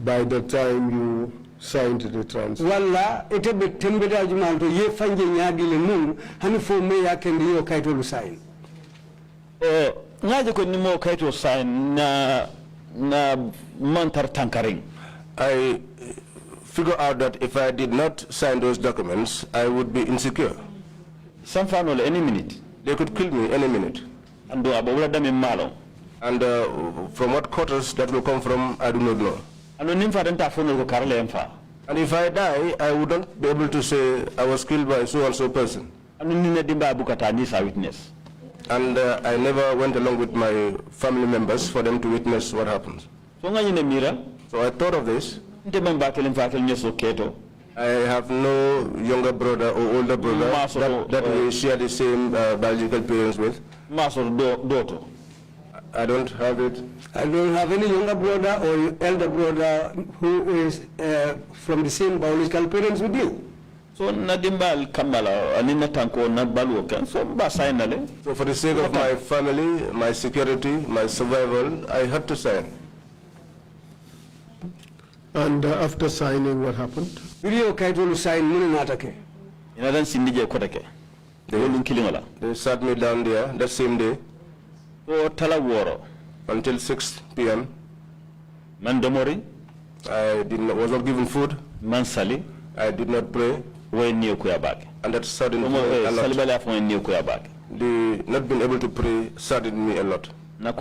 by the time you signed the transfer? Walla ite be tembeda jumalto ye fanje nyaadi le mun hani fo me yakendi yo kayto lu sign. Ngaje ko nimo kayto sign na mantar tankaring. I figure out that if I did not sign those documents, I would be insecure. Some family any minute. They could kill me any minute. And from what quarters that will come from, I do not know. And if I die, I would not be able to say I was killed by so and so person. And I never went along with my family members for them to witness what happened. So I thought of this. I have no younger brother or older brother that we share the same biological parents with. I don't have it. I don't have any younger brother or elder brother who is from the same biological parents with you. So nadimbal kambala anina tanko nabalu kan so basainale. So for the sake of my family, my security, my survival, I had to sign. And after signing, what happened? Video kaitolu sign muni natake. Inadan sindije kotake. They sat me down there that same day. So talaworo until 6 p.m. Mandomori. I was not given food. Mansali. I did not pray. And that saddened me a lot. The not being able to pray saddened me a lot. My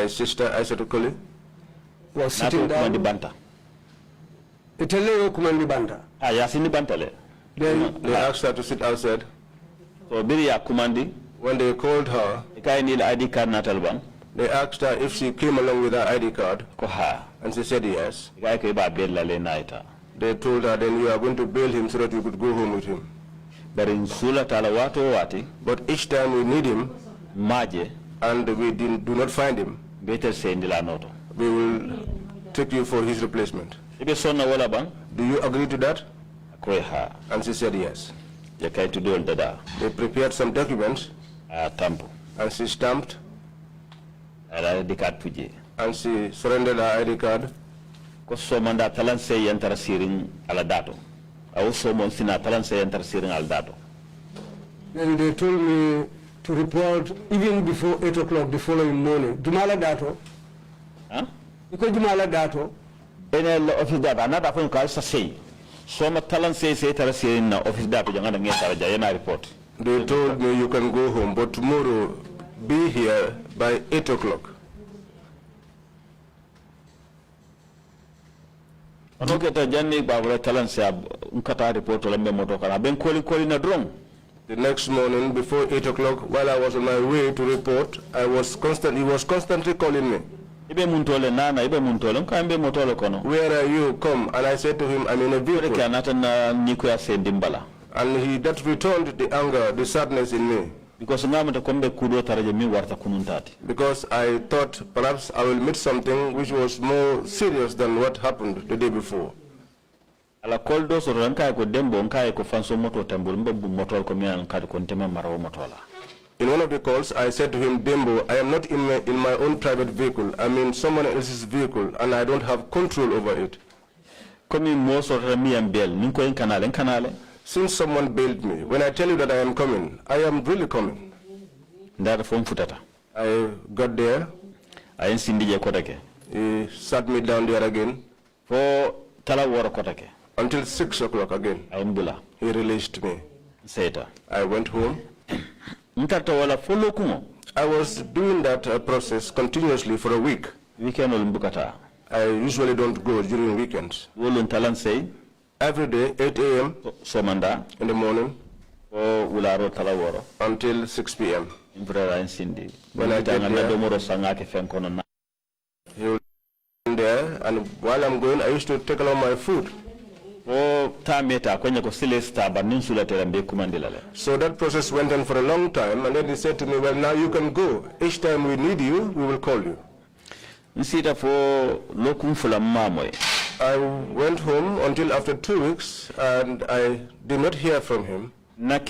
sister Aissatou Koli was sitting down. Then they asked her to sit outside. So when they called her, they asked her if she came along with her ID card, and she said yes. They told her, then you are going to bail him so that you could go home with him. But each time we need him, and we do not find him, we will take you for his replacement. Do you agree to that? And she said yes. They prepared some documents, and she stamped, and she surrendered her ID card. So manda talan say yantara siring ala dato. Also monsina talan say yantara siring al dato. Then they told me to report even before 8 o'clock the following morning. Jumala dato. Huh? Because Jumala dato. Ene office data another phone call say. So ma talan say tara siring na office data jangana ngeta jayena report. They told me you can go home, but tomorrow be here by 8 o'clock. The next morning, before 8 o'clock, while I was on my way to report, he was constantly calling me. Where are you? Come. And I said to him, I'm in a vehicle. And that returned the anger, the sadness in me. Because I thought perhaps I will meet something which was more serious than what happened the day before. In one of the calls, I said to him, Dembo, I am not in my own private vehicle. I'm in someone else's vehicle, and I don't have control over it. Since someone bailed me, when I tell you that I am coming, I am really coming. I got there. He sat me down there again. Until 6 o'clock again. He released me. I went home. I was doing that process continuously for a week. I usually don't go during weekends. Every day, 8 a.m. in the morning until 6 p.m. When I get there, he will be there, and while I'm going, I used to take along my food. So that process went on for a long time, and then he said to me, well, now you can go. Each time we need you, we will call you. I went home until after 2 weeks, and I did not hear from him. One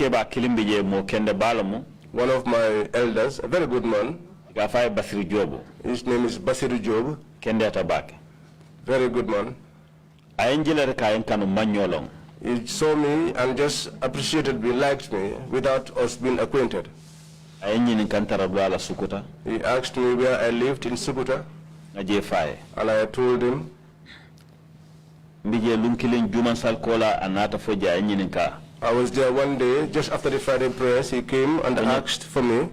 of my elders, a very good man, his name is Basiru Job, very good man. He saw me and just appreciated me, liked me, without us being acquainted. He asked me where I lived in Sukuta, and I told him. I was there one day, just after the Friday prayers, he came and asked for me.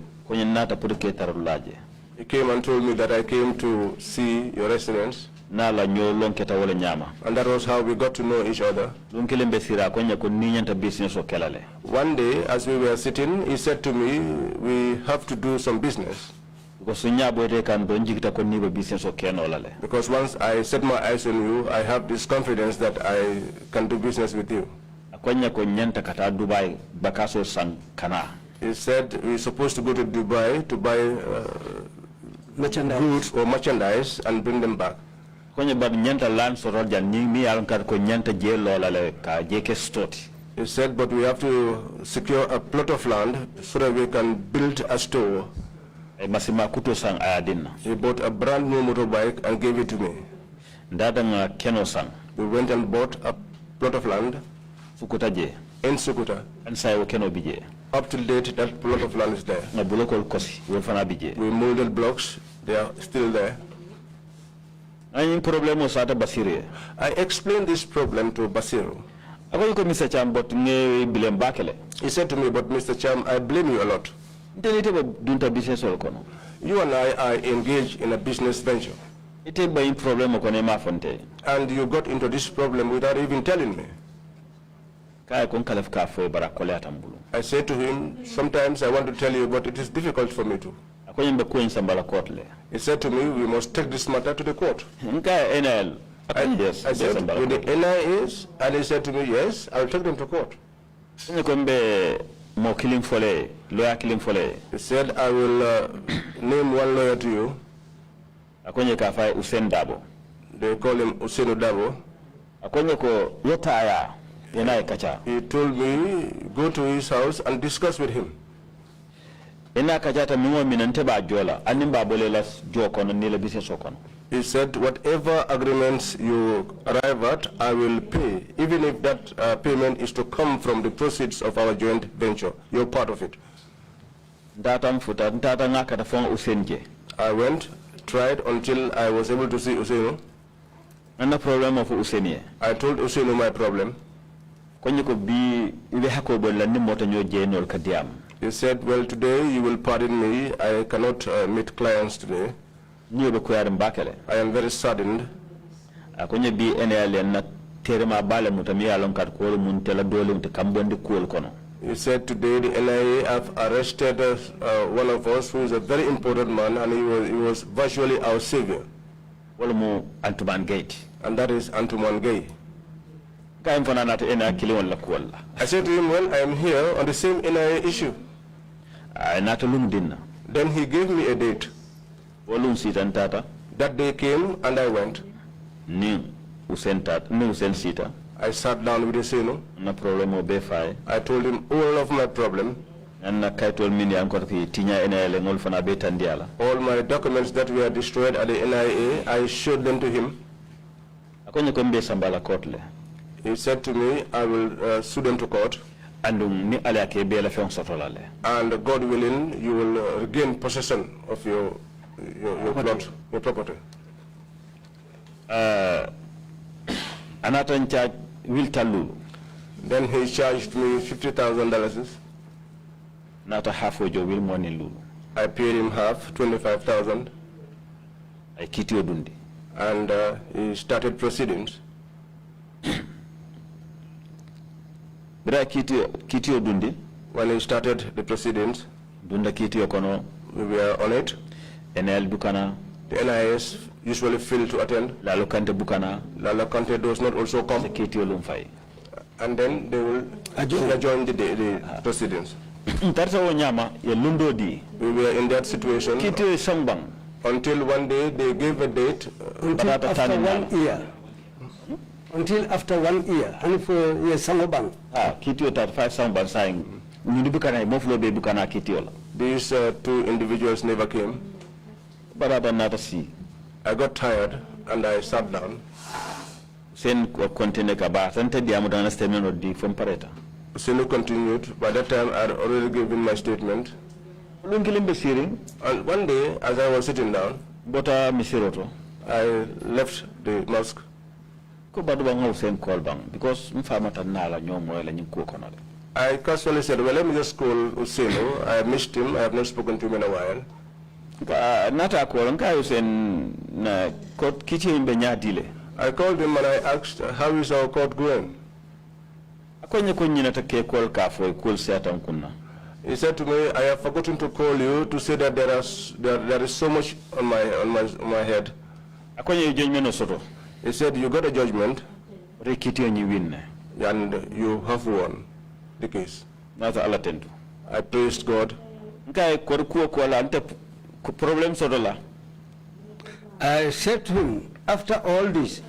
He came and told me that I came to see your residence. na la ñoo lonketa wala ñama And that was how we got to know each other. lonkele mbe sira ko nyako ni nyanta business o kelale One day, as we were sitting, he said to me, we have to do some business. ko sunya boyte kan don jigita ko ni be business o kenolale Because once I set my eyes on you, I have this confidence that I can do business with you. ko nyako nyanta kata Dubai bakaso sang kana He said we're supposed to go to Dubai to buy merchandise. goods or merchandise and bring them back. ko nyaba nyanta land so rojan ni mi yaron kar ko nyanta je lolale ka je ke stoti He said, but we have to secure a plot of land so that we can build a store. e masima kuto sang ayadinna He bought a brand new motorbike and gave it to me. ndada nga keno sang We went and bought a plot of land fukuta je in Sukuta. an sayo keno bije Up till date, that plot of land is there. na bulokol kosi wol fana bije We molded blocks, they are still there. any problem o sata basire I explained this problem to Basiru. ako ko Mr. Chambot nge bilem bakele He said to me, but Mr. Cham, I blame you a lot. ntelite ba dunta business ol kono You and I are engaged in a business venture, ite ba in problem ko ne ma fonte and you got into this problem without even telling me. kay kon kalaf ka fo bara ko latam bulu I said to him, sometimes I want to tell you, but it is difficult for me to. ako yimbe ko en sambala kotle He said to me, we must take this matter to the court. nka NL yes I said, sambala with the NIAs, and he said to me, yes, I'll take them to court. ne ko mbe mo kilim fole loya kilim fole He said, I will name one lawyer to you. akonye ka fa Usain Dabo They call him Usenu Dabo. akonye ko yotaya yana kacha He told me, go to his house and discuss with him. ina kacha ta mimo minante ba jola anin ba bolela jo kono ni le business o kono He said, whatever agreements you arrive at, I will pay, even if that payment is to come from the proceeds of our joint venture. You're part of it. ndata mfuta ndata ngaka ta fon Usain je I went, tried until I was able to see Usenu. na problem of Usain ye I told Usenu my problem. konye ko bi ibe hako bolla ni moto nyo je nol kadiam He said, well, today you will pardon me. I cannot meet clients today. ni be ko yar mbakele I am very saddened. akonye bi NL na terema bale mutami alon kat ko mun tela dole te kambondi ko kono He said today the NIA have arrested one of us who is a very important man, and he was virtually our savior, wala mo Antuman Gate and that is Antuman Gay. kay fana nata ena kili wala ko wala I said to him, well, I am here on the same NIA issue. ay nata lum dinna Then he gave me a date. wolum sitan tata That day came and I went. ni Usain tata ni Usain sita I sat down with Usenu. na problem o be fay I told him all of my problem, na kaytol min encore ki tinya NL ngol fana be tandiala all my documents that were destroyed at the NIA. I showed them to him. akonye ko mbe sambala kotle He said to me, I will sue them to court, andum ni ala ke be la fen sotolale and God willing, you will regain possession of your plot, your property. anata en charge wil tallu Then he charged me $50,000. nata hafo jo wil moni lulu I paid him half, 25,000, ay kitio dundi and he started proceedings. bra kitio dundi When he started the proceedings, dunda kitio kono we were on it. NL bukana The NIS usually fail to attend. la lokante bukana Lala Kante does not also come, kitio lum fay and then they will adjourn the proceedings. tarta wo nyama ye lundo di We were in that situation kitio sangbang until one day they gave a date. Until Barata after tani 1 year. Until after 1 year. And for yes, Sangobang. kitio 35 sangbang saying ni bukana mo flo be bukana kitio la These two individuals never came. barata nata si I got tired and I sat down. sen ko kontine ka ba tante diamu dana statement o di fom pareta Sinu continued. By that time, I had already given my statement. lunkilimbe siring And one day, as I was sitting down, bota misiroto I left the mosque. ko badu ba ngaw sen call bang because mfamata nala nyomo la nyiko kono de I casually said, well, let me just call Usenu. I have missed him. I have not spoken to him in a while. Nata ko nka yusen na court kiti imbe nyadile. I called him and I asked, how is our court going? Akonye kunyina take call ka for call setan kunna. He said to me, I have forgotten to call you to say that there is so much on my head. Akonye judgment no soto. He said, you got a judgment Rekiti onyi win. and you have won the case. Nata ala tendu. I praised God. Nka korkuo ko la ante problem soto la. I said to him, after all this,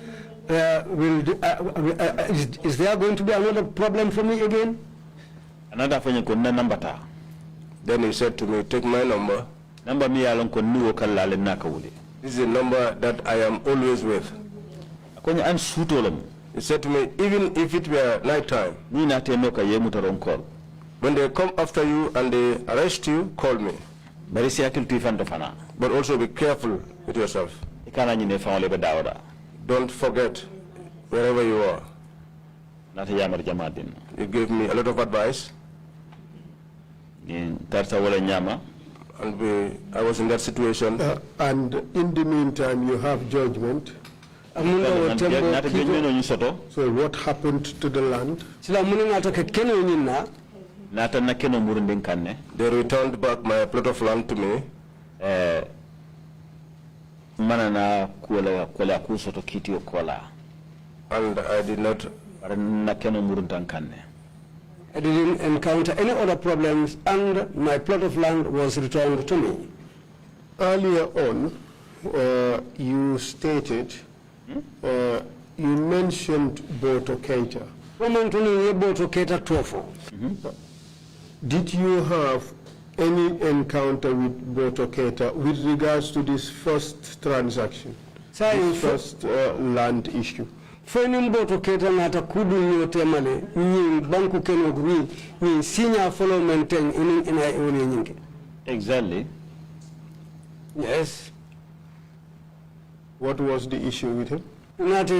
is there going to be another problem for me again? Another fanya ko na number ta. Then he said to me, take my number. Number mi alon ko nuwo kala le nakawule. This is a number that I am always with. Akonye an sutolam. He said to me, even if it were night time, Ni na te no ka yemu taron call. when they come after you and they arrest you, call me. Bari si akil tu ifan fana. But also be careful with yourself. Ikana nyine fa le be dawda. Don't forget wherever you are. Nata yamar jamadin. You gave me a lot of advice, Ni tarta wala nyama. and I was in that situation. And in the meantime, you have judgment. Amunda tembo Nata judgment onyi soto. So what happened to the land? sila muna ngata ke keno nyina Nata na keno murundin kanne. They returned back my plot of land to me. Mana na kuala kusoto kiti okola. And I did not. Bara na keno murundan kanne. I didn't encounter any other problems and my plot of land was returned to me. Earlier on, you stated, you mentioned Boto Keita. Did you have any encounter with Boto Keita with regards to this first transaction, this first land issue? Fenin Boto Keita nata kudu nyote male ni banku keno gri ni sinya follow maintain ina ione nyingi. Exactly. Yes. What was the issue with him? Nate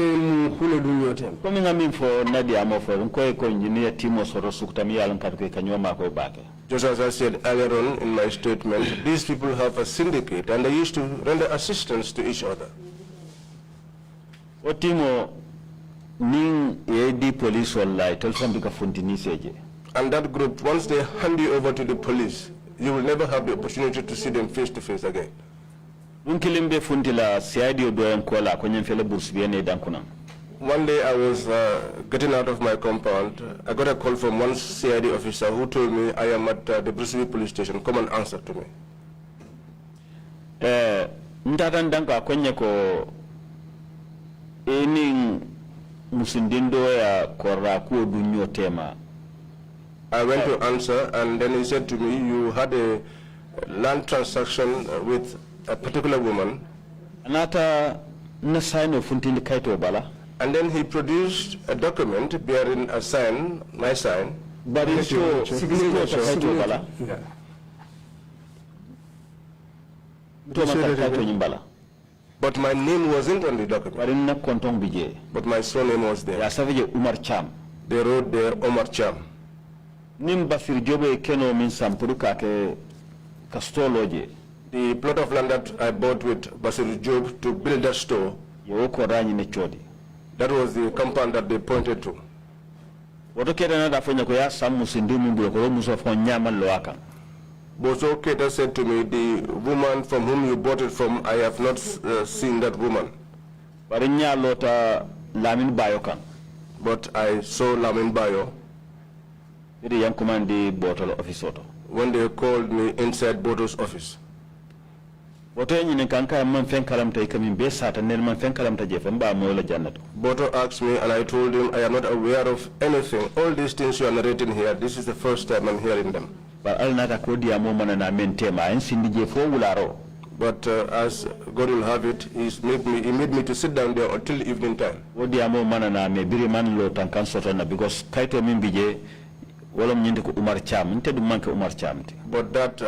hule du nyote. Komi ngami fo nadi amofo nkoe ko engineer timo soro sukutami yalan katke kanyoma ko bake. Just as I said earlier on in my statement, these people have a syndicate and they used to render assistance to each other. O timo ning AD police wallahi telfon bika fontini seje. And that group, once they hand you over to the police, you will never have the opportunity to see them face to face again. Unkilimbe funtila CID odoyen kola kwenye mfele bursubiene dankunam. One day I was getting out of my compound. I got a call from one CID officer who told me I am at the Brusubi police station. Come and answer to me. Ntatan danka kwenye ko eni musindindo ya kora kuo dunyo tema. I went to answer and then he said to me, you had a land transaction with a particular woman. Anata na sign of funtili kaito bala. And then he produced a document bearing a sign, my sign. But it show signature kaito bala. Yeah. But my name wasn't on the document. But my surname was there. Umar Cham. They wrote there Omar Cham. Basir Jobe Keno means Sampuruka ke Castology. The plot of land that I bought with Basir Job to build that store, that was the compound that they pointed to. Boso Keta said to me, the woman from whom you bought it from, I have not seen that woman. But I saw Lamin Bayo when they called me inside Boto's office. Boto asked me and I told him I am not aware of anything. All these things you are narrating here, this is the first time I'm hearing them. But as God will have it, he made me to sit down there until evening time. Because Kaito Mimbije But that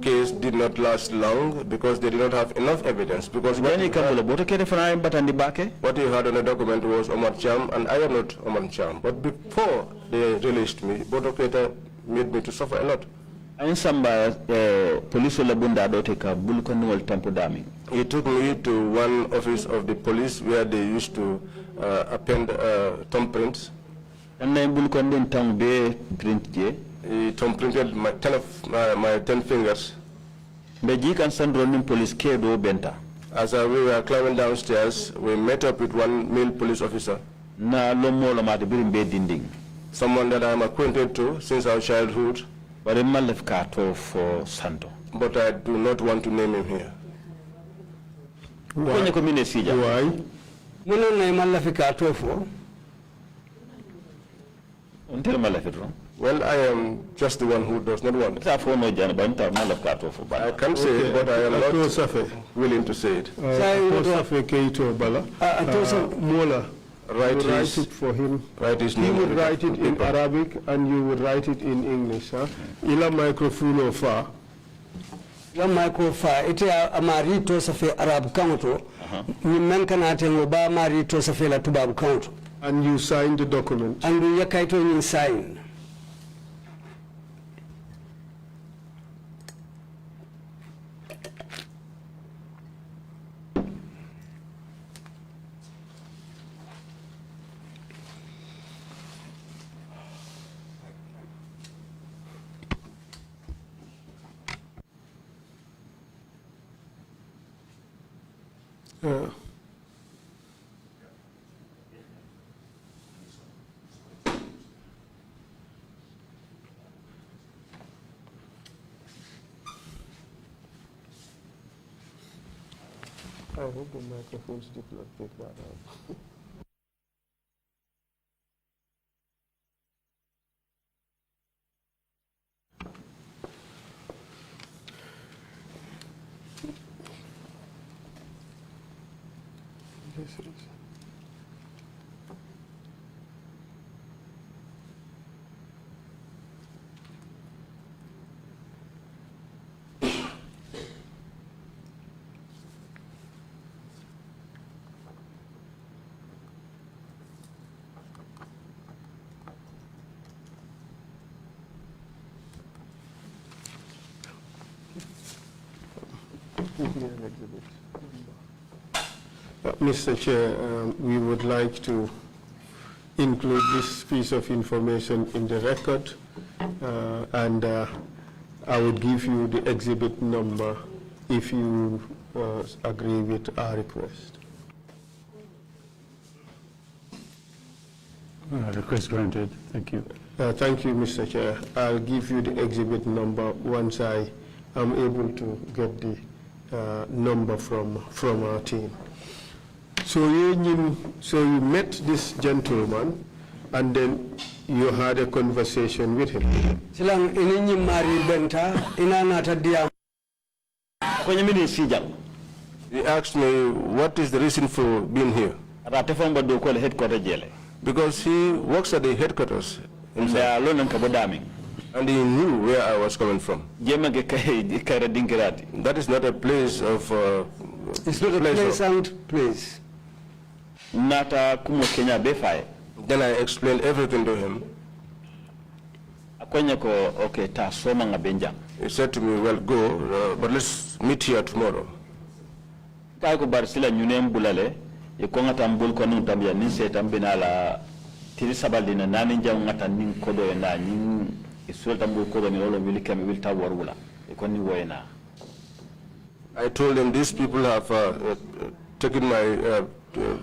case did not last long because they did not have enough evidence. Because what you had on the document was Omar Cham, and I am not Omar Cham. But before they released me, Boto Keita made me to suffer a lot. Ayin samba police la bunda do te ka bulkon wal tampo dami. He took me to one office of the police where they used to append thumbprints. And then bulkon den tam be print je. He thumbprinted my 10 fingers. Beji kan sandro nim police ke do benta. As we were climbing downstairs, we met up with one male police officer. Na lomo la mate birim be dinding. Someone that I am acquainted to since our childhood. Bare malef ka to for santo. But I do not want to name him here. Why? Why? Well, I am just the one who does not want it. I can't say it, but I am not willing to say it. Write it for him. He would write it in Arabic and you would write it in English. Ila microphone or far. La microphone. Ite amari to safe Arab counto. Ni menkanate ngoba amari to safe la tubabu counto. And you sign the document. And you yakaito you sign. I hope the microphones did not pick that up. This is. Mr. Chair, we would like to include this piece of information in the record, and I would give you the exhibit number if you agree with our request. Request granted. Thank you. Thank you, Mr. Chair. I'll give you the exhibit number once I am able to get the number from our team. So you met this gentleman, and then you had a conversation with him. Silang ini mari benta ina nata dia. He asked me, what is the reason for being here? Because he works at the headquarters himself. And he knew where I was coming from. That is not a place of... it's not a pleasant place. Then I explained everything to him. He said to me, well, go, but let's meet here tomorrow. I told him these people have taken my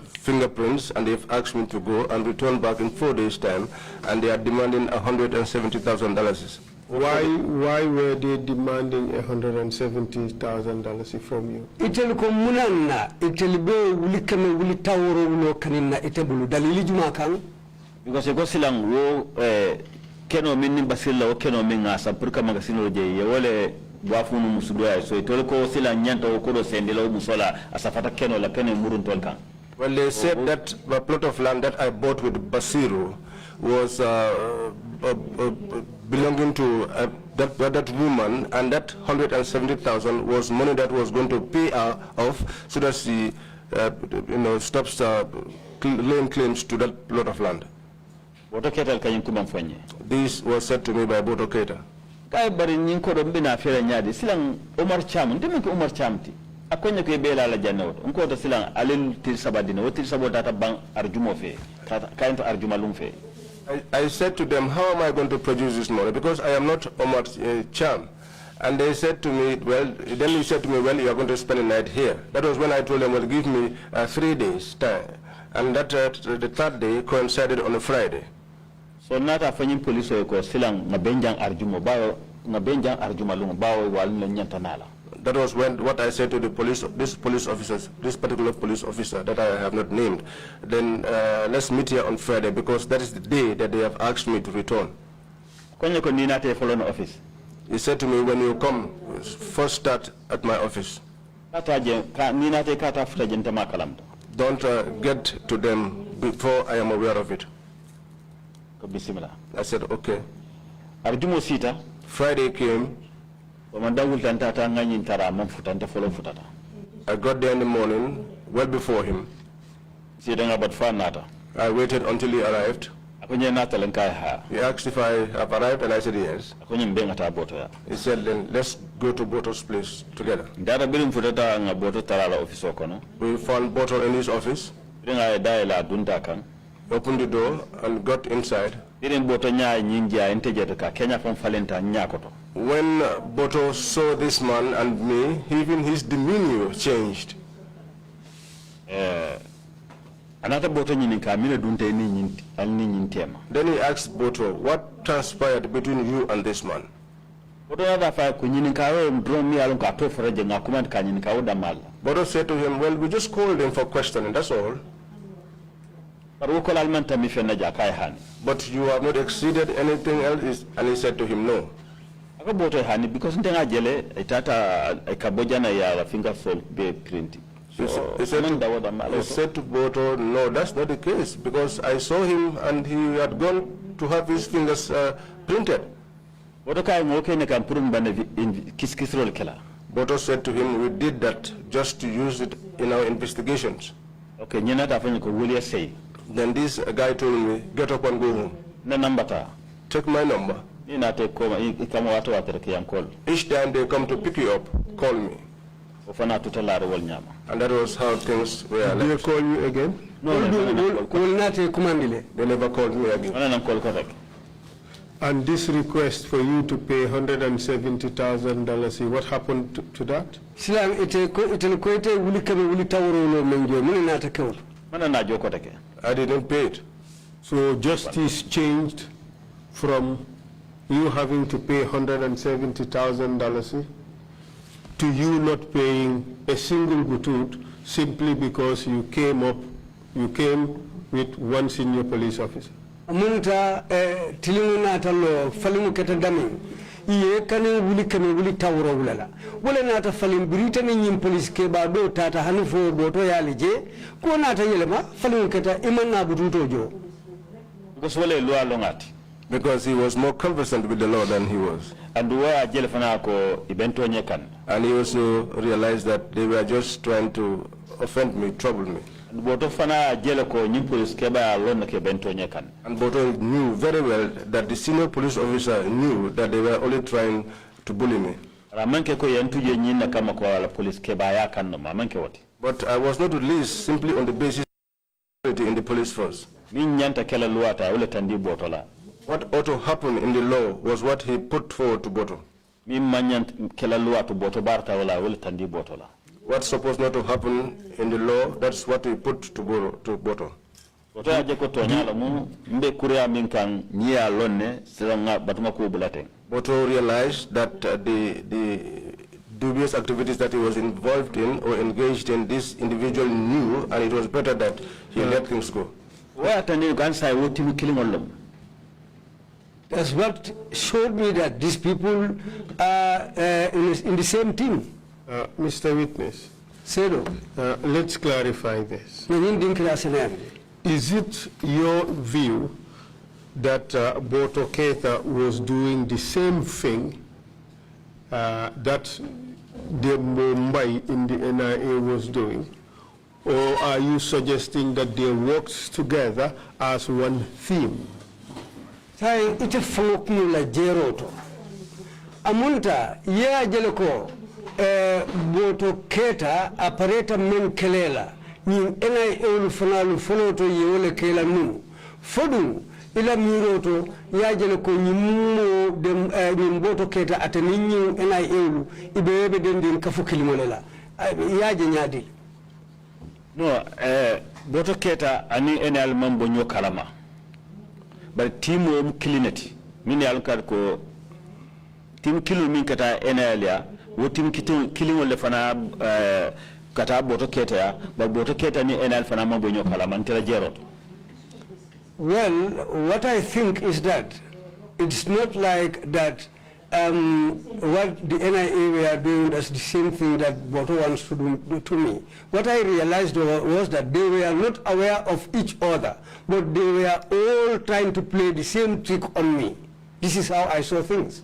fingerprints and they've asked me to go and return back in 4 days' time, and they are demanding $170,000. Why were they demanding $170,000 from you? Itel ko munanna itel be wuli kame wuli tawro wulo kanina itebulu dalili juma kan because go silang wo keno minni basilla o keno minga sa pour kama gasino je ye wole wafunu musudoya so itol ko silang nyanta o ko do sendelo musola asafata keno la kene murun tol kan. Well, they said that the plot of land that I bought with Basiru was belonging to that woman, and that $170,000 was money that was going to pay her off so that she, stops laying claims to that plot of land. This was said to me by Boto Keita. kay bari nyin ko do mbina fere nyaade silang Omar Cham ndem ko Omar Chamti akonya ko bela la janna woto ko to silang alin tir sabadina wotir sabota bang arjumo fe kaynto arjuma lum fe. I said to them, how am I going to produce this money? Because I am not Omar Cham. And they said to me, well, then he said to me, well, you are going to spend a night here. That was when I told them, well, give me 3 days time. And that the third day coincided on a Friday. So nata fanyin police ko silang ngabenjang arjumo bawo ngabenjang arjuma lum bawo wal nyantanala. That was what I said to the police, this particular police officer that I have not named. Then let's meet here on Friday because that is the day that they have asked me to return. Office. He said to me, when you come, first start at my office. Don't get to them before I am aware of it. I said, okay. Friday came. I got there in the morning, well before him. I waited until he arrived. He asked if I have arrived, and I said yes. He said, then let's go to Boto's place together. We found Boto in his office. Opened the door and got inside. When Boto saw this man and me, even his demeanor changed. Then he asked Boto, what transpired between you and this man? Boto said to him, well, we just called him for questioning, that's all. But you have not exceeded anything else? And he said to him, no. Because he said to Boto, no, that's not the case, because I saw him and he had gone to have his fingers printed. Boto said to him, we did that just to use it in our investigations. Okay, then this guy told me, get up and go home. Take my number. Each time they come to pick you up, call me. And that was how things were left. Did they call you again? No. They never called me again. And this request for you to pay $170,000, what happened to that? I didn't pay it. So justice changed from you having to pay $170,000 to you not paying a single butut simply because you came with one senior police officer. Munta tilimuna talo falimu ketadami iye kani wuli tawro wulala wala nata falim birita ni nyim police ke ba do tata hanufo boto yali je ko nata yelema falimu keta imanna bututo jo because he was more conversant with the law than he was. And he also realized that they were just trying to offend me, trouble me. And Boto knew very well that the senior police officer knew that they were only trying to bully me. But I was not released simply on the basis of in the police force. What ought to happen in the law was what he put forward to Boto. What's supposed not to happen in the law, that's what he put to Boto. Boto realized that the dubious activities that he was involved in or engaged in, this individual knew, and it was better that he let things go. That's what showed me that these people are in the same team. Mr. Witness, let's clarify this. Is it your view that Boto Keita was doing the same thing that the Mumbai in the NIA was doing? Or are you suggesting that they worked together as one theme? Ite folk la jeroto amunta ya jele ko boto keta apareta men kelela ni ena ewlu fanalu fonoto yewole kela nu fodu ila miroto ya jele ko nyimmo dem nyim boto keta atani nyi ena ewlu ibebe den kafu kilimolela ya je nyadi no boto keta ani enal mambo nyokalama bar timo mu kilinati min yalkar ko tim kilu min kata enal ya wo tim kilin wala fana kata boto keta ya bar boto keta ni enal fana mambo nyokalama ntela jerot. Well, what I think is that it's not like that what the NIA were doing is the same thing that Boto wants to do to me. What I realized was that they were not aware of each other, but they were all trying to play the same trick on me. This is how I saw things.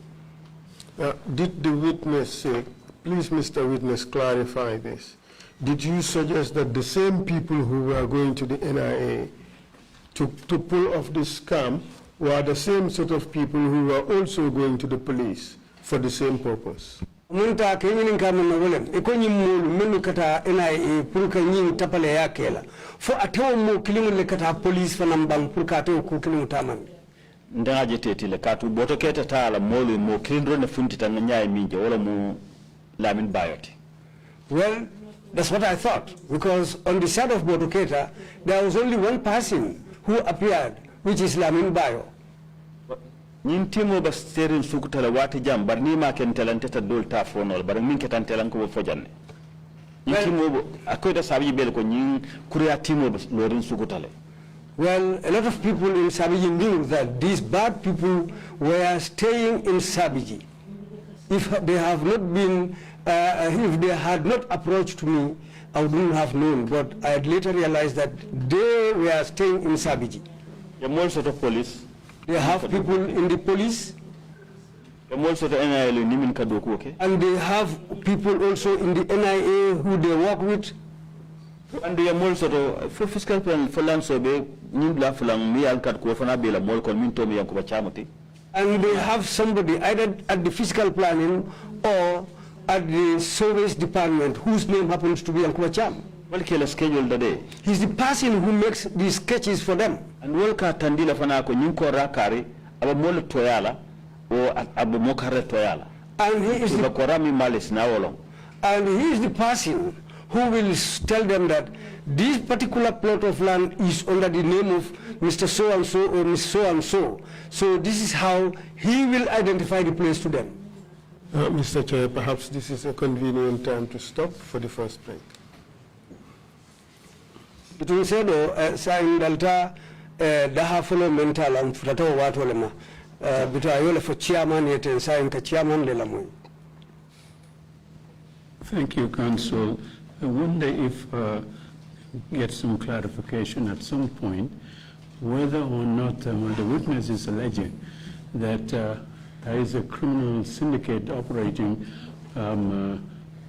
Did the witness say, please Mr. Witness clarify this, did you suggest that the same people who were going to the NIA to pull off this scam were the same sort of people who were also going to the police for the same purpose? Munta kenyin kamen na wolem ikonyi mulu menu kata NIA purka nyin tapale ya kela fo atewo mo kilimu le kata police fa nambang purka atewo ku kilimu taman ndanga jeteti le katu boto keta taala molu mo kilindro na funti tan nyaay minje wala mu lamin bayoti. Well, that's what I thought, because on the side of Botoketa there was only one person who appeared, which is Lamin Bayo. Nin timo ba serin sukutala wati jam bar ni ma ken talanteta dol ta fonol bar min ketan telan ko fojanne. Nin timo akoy da sabi bel ko nin kuriya timo ba lorin sukutale. Well, a lot of people in Sabiji knew that these bad people were staying in Sabiji. If they have not been, if they had not approached me, I wouldn't have known, but I had later realized that they were staying in Sabiji. The more sort of police. They have people in the police. The more sort of NIA nimin kadoku, okay? And they have people also in the NIA who they work with. And they are more sort of for fiscal plan for land so be nimbla fulang mi alkat ko fana be la mol kon min to mi yanko ba chamati. And they have somebody either at the fiscal planning or at the service department whose name happens to be Yankuba Cham. Well, kela schedule the day. He's the person who makes the sketches for them. And welka tandila fana ko nyinko rakari aba mol toyala o aba mokare toyala. And he is the korami malis na wolong. And he is the person who will tell them that this particular plot of land is under the name of Mr. So-and-so or Miss So-and-so. So this is how he will identify the place to them. Mr. Chair, perhaps this is a convenient time to stop for the first break. It will say though, sa indalta daha follow mental and futato watu lema. Bito ayole for chairman yete sa inka chairman le lamoy. Thank you, Counsel. I wonder if get some clarification at some point whether or not the witness is alleging that there is a criminal syndicate operating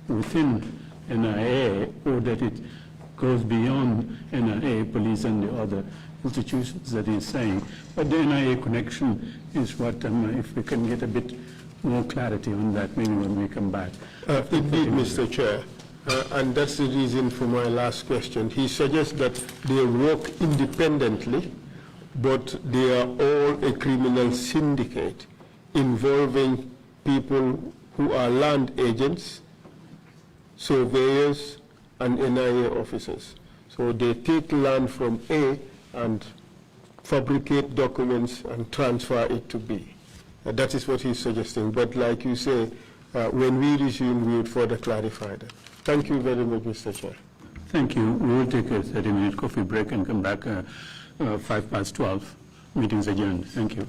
within NIA, or that it goes beyond NIA, police and the other institutions that he's saying. But the NIA connection is what, if we can get a bit more clarity on that, maybe when we come back. Indeed, Mr. Chair. And that's the reason for my last question. He suggests that they work independently, but they are all a criminal syndicate involving people who are land agents, surveyors, and NIA officers. So they take land from A and fabricate documents and transfer it to B. That is what he's suggesting. But like you say, when we resume, we would further clarify that. Thank you very much, Mr. Chair. Thank you. We will take a 30-minute coffee break and come back 12:05. Meeting's adjourned. Thank you.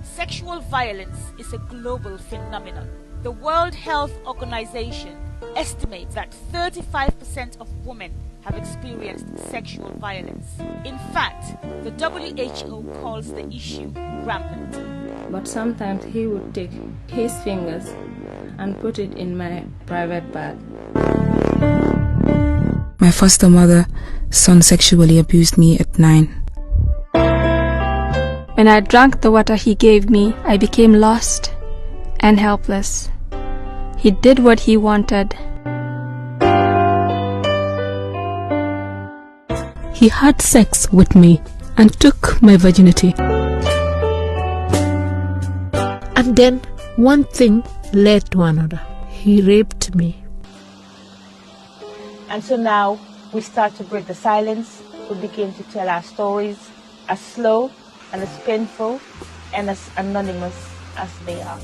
Sexual violence is a global phenomenon. The World Health Organization estimates that 35% of women have experienced sexual violence. In fact, the WHO calls the issue rampant. But sometimes he would take his fingers and put it in my private bag. My foster mother son sexually abused me at 9. When I drank the water he gave me, I became lost and helpless. He did what he wanted. He had sex with me and took my virginity. And then one thing led to another. He raped me. And so now we start to break the silence. We begin to tell our stories, as slow and as painful and as anonymous as they are.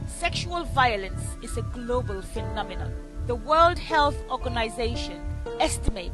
Sexual violence is a global phenomenon. The World Health Organization estimates